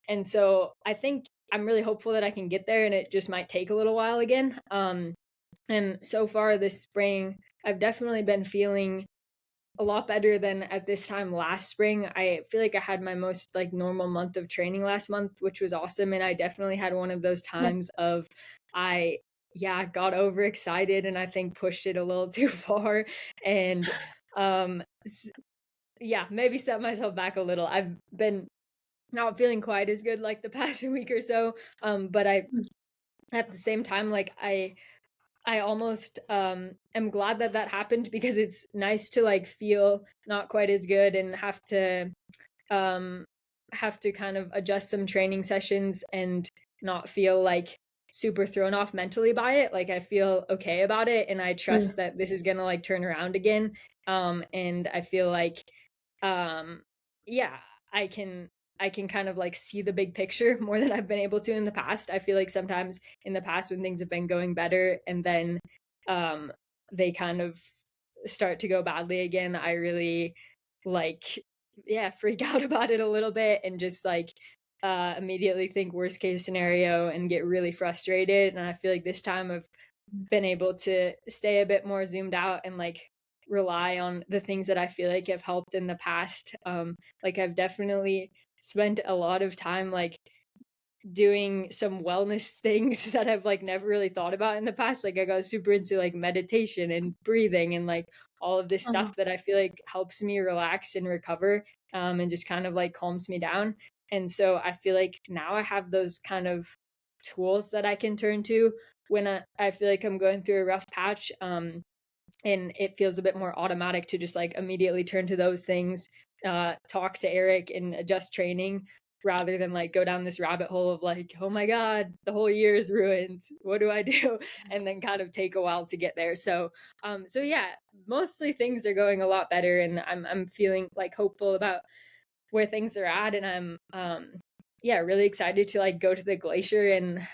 and so I think I'm really hopeful that I can get there, and it just might take a little while again. And so far this spring, I've definitely been feeling a lot better than at this time last spring. I feel like I had my most like normal month of training last month, which was awesome. And I definitely had one of those times of I got overexcited and I think pushed it a little too far. And um maybe set myself back a little. I've been not feeling quite as good like the past week or so. But I at the same time, like I almost am glad that that happened, because it's nice to like feel not quite as good and um have to kind of adjust some training sessions and not feel like super thrown off mentally by it. Like, I feel okay about it, and I trust that this is gonna like turn around again. And I feel like um yeah, I can I can kind of like see the big picture more than I've been able to in the past. I feel like sometimes in the past, when things have been going better and then um they kind of start to go badly again, I really like freak out about it a little bit and just like immediately think worst case scenario and get really frustrated. And I feel like this time I've been able to stay a bit more zoomed out and like rely on the things that I feel like have helped in the past. Like, I've definitely spent a lot of time like doing some wellness things that I've like never really thought about in the past. Like, I got super into like meditation and breathing and like all of this stuff that I feel like helps me relax and recover, and just kind of like calms me down. And so I feel like now I have those kind of tools that I can turn to when I feel like I'm going through a rough patch. And it feels a bit more automatic to just like immediately turn to those things, talk to Eric and adjust training, rather than like go down this rabbit hole of like, oh my god, the whole year is ruined, what do I do? And then kind of take a while to get there. So yeah, mostly things are going a lot better, and I'm feeling like hopeful about where things are at. And I'm really excited to like go to the glacier and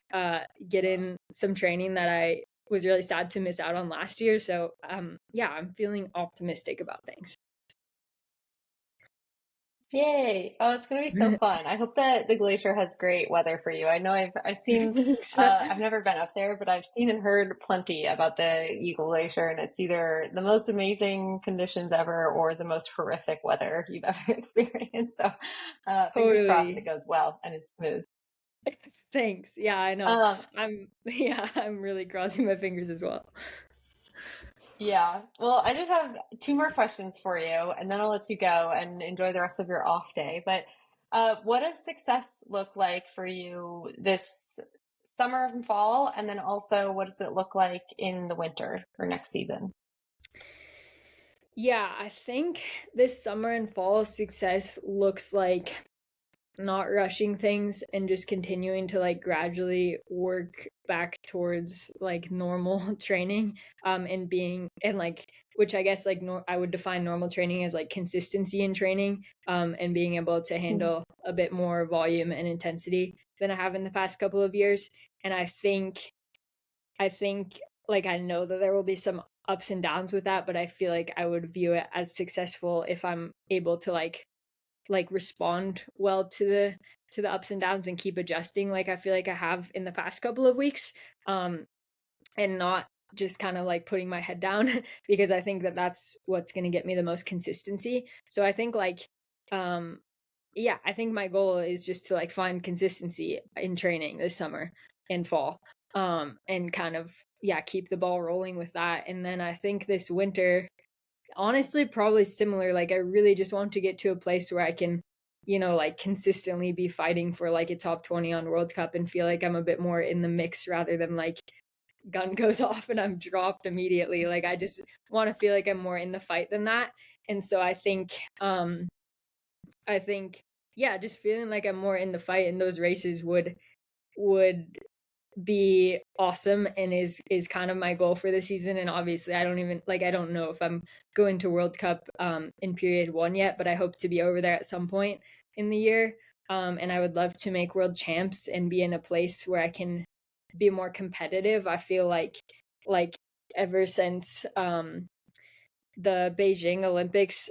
get in some training that I was really sad to miss out on last year. So I'm feeling optimistic about things. Yay. Oh, it's gonna be so fun. I hope that the glacier has great weather for you. I know I've seen Thanks. I've never been up there, but I've seen and heard plenty about the Eagle Glacier, and it's either the most amazing conditions ever or the most horrific weather you've ever experienced. So fingers crossed it Totally. goes well and is smooth. Thanks. Yeah, I know. Um, I'm really crossing my fingers as well. Yeah. Well, I just have two more questions for you, and then I'll let you go and enjoy the rest of your off day. But what does success look like for you this summer and fall? And then also, what does it look like in the winter for next season? Yeah, I think this summer and fall success looks like not rushing things and just continuing to like gradually work back towards like normal training and being and like which I guess like I would define normal training as like consistency in training and being able to handle a bit more volume and intensity than I have in the past couple of years. And I think like I know that there will be some ups and downs with that, but I feel like I would view it as successful if I'm able to like respond well to the ups and downs and keep adjusting like I feel like I have in the past couple of weeks and not just kind of like putting my head down because I think that that's what's going to get me the most consistency. So I think like um yeah, I think my goal is just to like find consistency in training this summer and fall and kind of yeah, keep the ball rolling with that. And then I think this winter honestly probably similar, like I really just want to get to a place where I can like consistently be fighting for like a top 20 on World Cup and feel like I'm a bit more in the mix rather than like gun goes off and I'm dropped immediately. Like I just want to feel like I'm more in the fight than that. And so I think yeah, just feeling like I'm more in the fight in those races would be awesome and is kind of my goal for the season. And obviously I don't know if I'm going to World Cup in period 1 yet, but I hope to be over there at some point in the year. And I would love to make world champs and be in a place where I can be more competitive. I feel like ever since the Beijing Olympics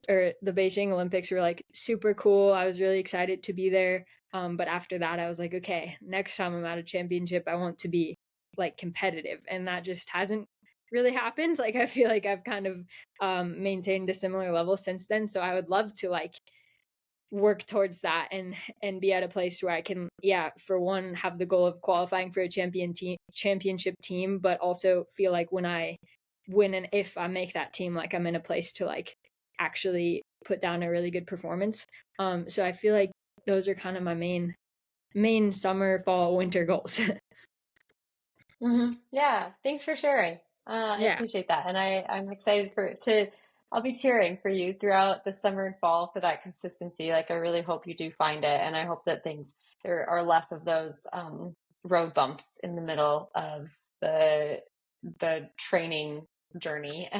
were like super cool. I was really excited to be there. But after that, I was like, okay, next time I'm at a championship, I want to be like competitive. And that just hasn't really happened. Like, I feel like I've kind of maintained a similar level since then. So I would love to like work towards that and be at a place where I can yeah for one have the goal of qualifying for a championship team but also feel like when I when and if I make that team like I'm in a place to like actually put down a really good performance. So I feel like those are kind of my main summer fall winter goals. Yeah, thanks for sharing. I Yeah. appreciate that, and I'm excited for to. I'll be cheering for you throughout the summer and fall for that consistency. Like I really hope you do find it, and I hope that there are less of those road bumps in the middle of the the training journey,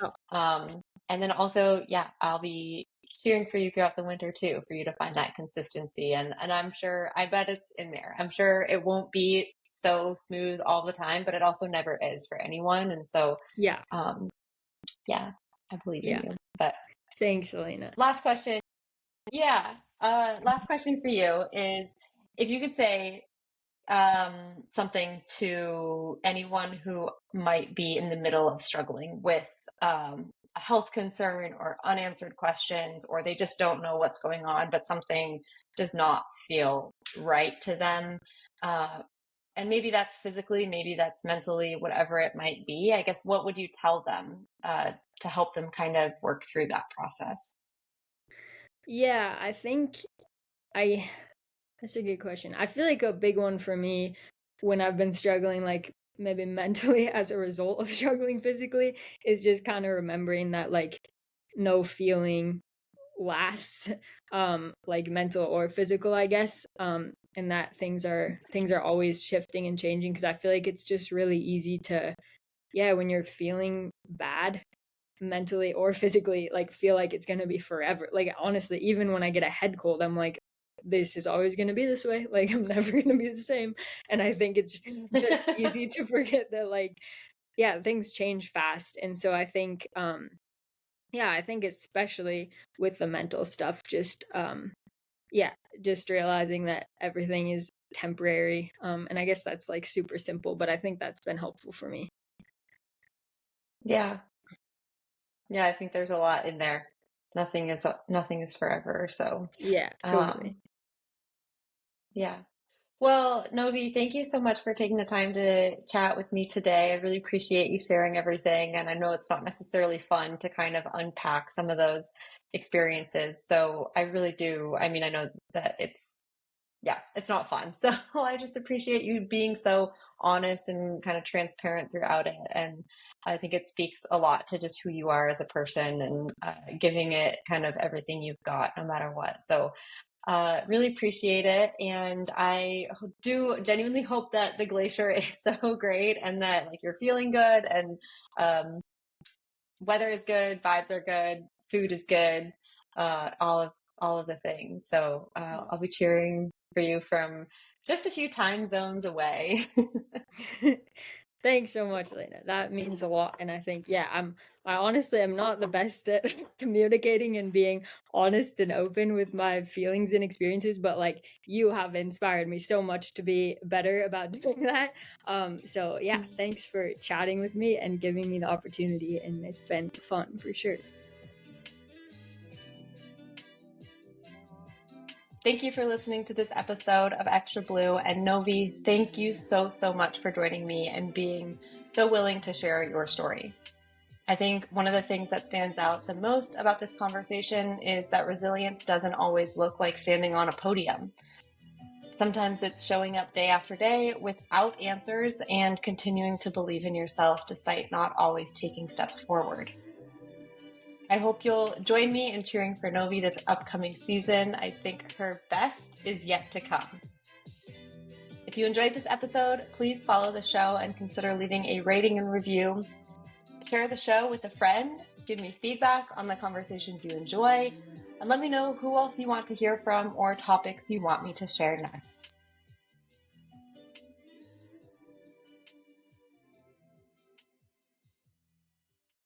Oh, um, and then also, yeah, I'll be cheering for you throughout the winter too, for you to find that consistency. And I'm sure, I bet it's in there. I'm sure it won't be so smooth all the time, but it also never is for anyone. And so, yeah. um, yeah, I believe in Yeah. you. But Thanks, Elena. last question. Yeah. Last question for you is if you could say something to anyone who might be in the middle of struggling with a health concern or unanswered questions, or they just don't know what's going on, but something does not feel right to them. Uh, and maybe that's physically, maybe that's mentally, whatever it might be. I guess what would you tell them to help them kind of work through that process? Yeah, I think I that's a good question. I feel like a big one for me when I've been struggling, like maybe mentally as a result of struggling physically, is just kind of remembering that like no feeling lasts, like mental or physical, I guess. And that things are always shifting and changing because I feel like it's just really easy to, yeah, when you're feeling bad mentally or physically like feel like it's going to be forever. Like honestly, even when I get a head cold, I'm like this is always going to be this way. Like I'm never going to be the same. And I think it's just easy to forget that like yeah, things change fast. And so I think yeah, I think especially with the mental stuff just yeah, just realizing that everything is temporary. And I guess that's like super simple, but I think that's been helpful for me. Yeah. Yeah, I think there's a lot in there. Nothing is forever. So, Yeah, totally. um, yeah. Well, Novi, thank you so much for taking the time to chat with me today. I really appreciate you sharing everything. And I know it's not necessarily fun to kind of unpack some of those experiences. So I really do. I mean, I know that yeah, it's not fun. So I just appreciate you being so honest and kind of transparent throughout it. And I think it speaks a lot to just who you are as a person and giving it kind of everything you've got, no matter what. So really appreciate it. And I do genuinely hope that the glacier is so great and that like you're feeling good and um, weather is good, vibes are good, food is good, all of the things. So I'll be cheering for you from just a few time zones away. Thanks so much, Elena. That means a lot. And I think, yeah, I honestly am not the best at communicating and being honest and open with my feelings and experiences, but like you have inspired me so much to be better about doing that. So yeah, thanks for chatting with me and giving me the opportunity. And it's been fun for sure. Thank you for listening to this episode of Extra Blue. And Novi, thank you so, so much for joining me and being so willing to share your story. I think one of the things that stands out the most about this conversation is that resilience doesn't always look like standing on a podium. Sometimes it's showing up day after day without answers and continuing to believe in yourself despite not always taking steps forward. I hope you'll join me in cheering for Novi this upcoming season. I think her best is yet to come. If you enjoyed this episode, please follow the show and consider leaving a rating and review. Share the show with a friend, give me feedback on the conversations you enjoy, and let me know who else you want to hear from or topics you want me to share next.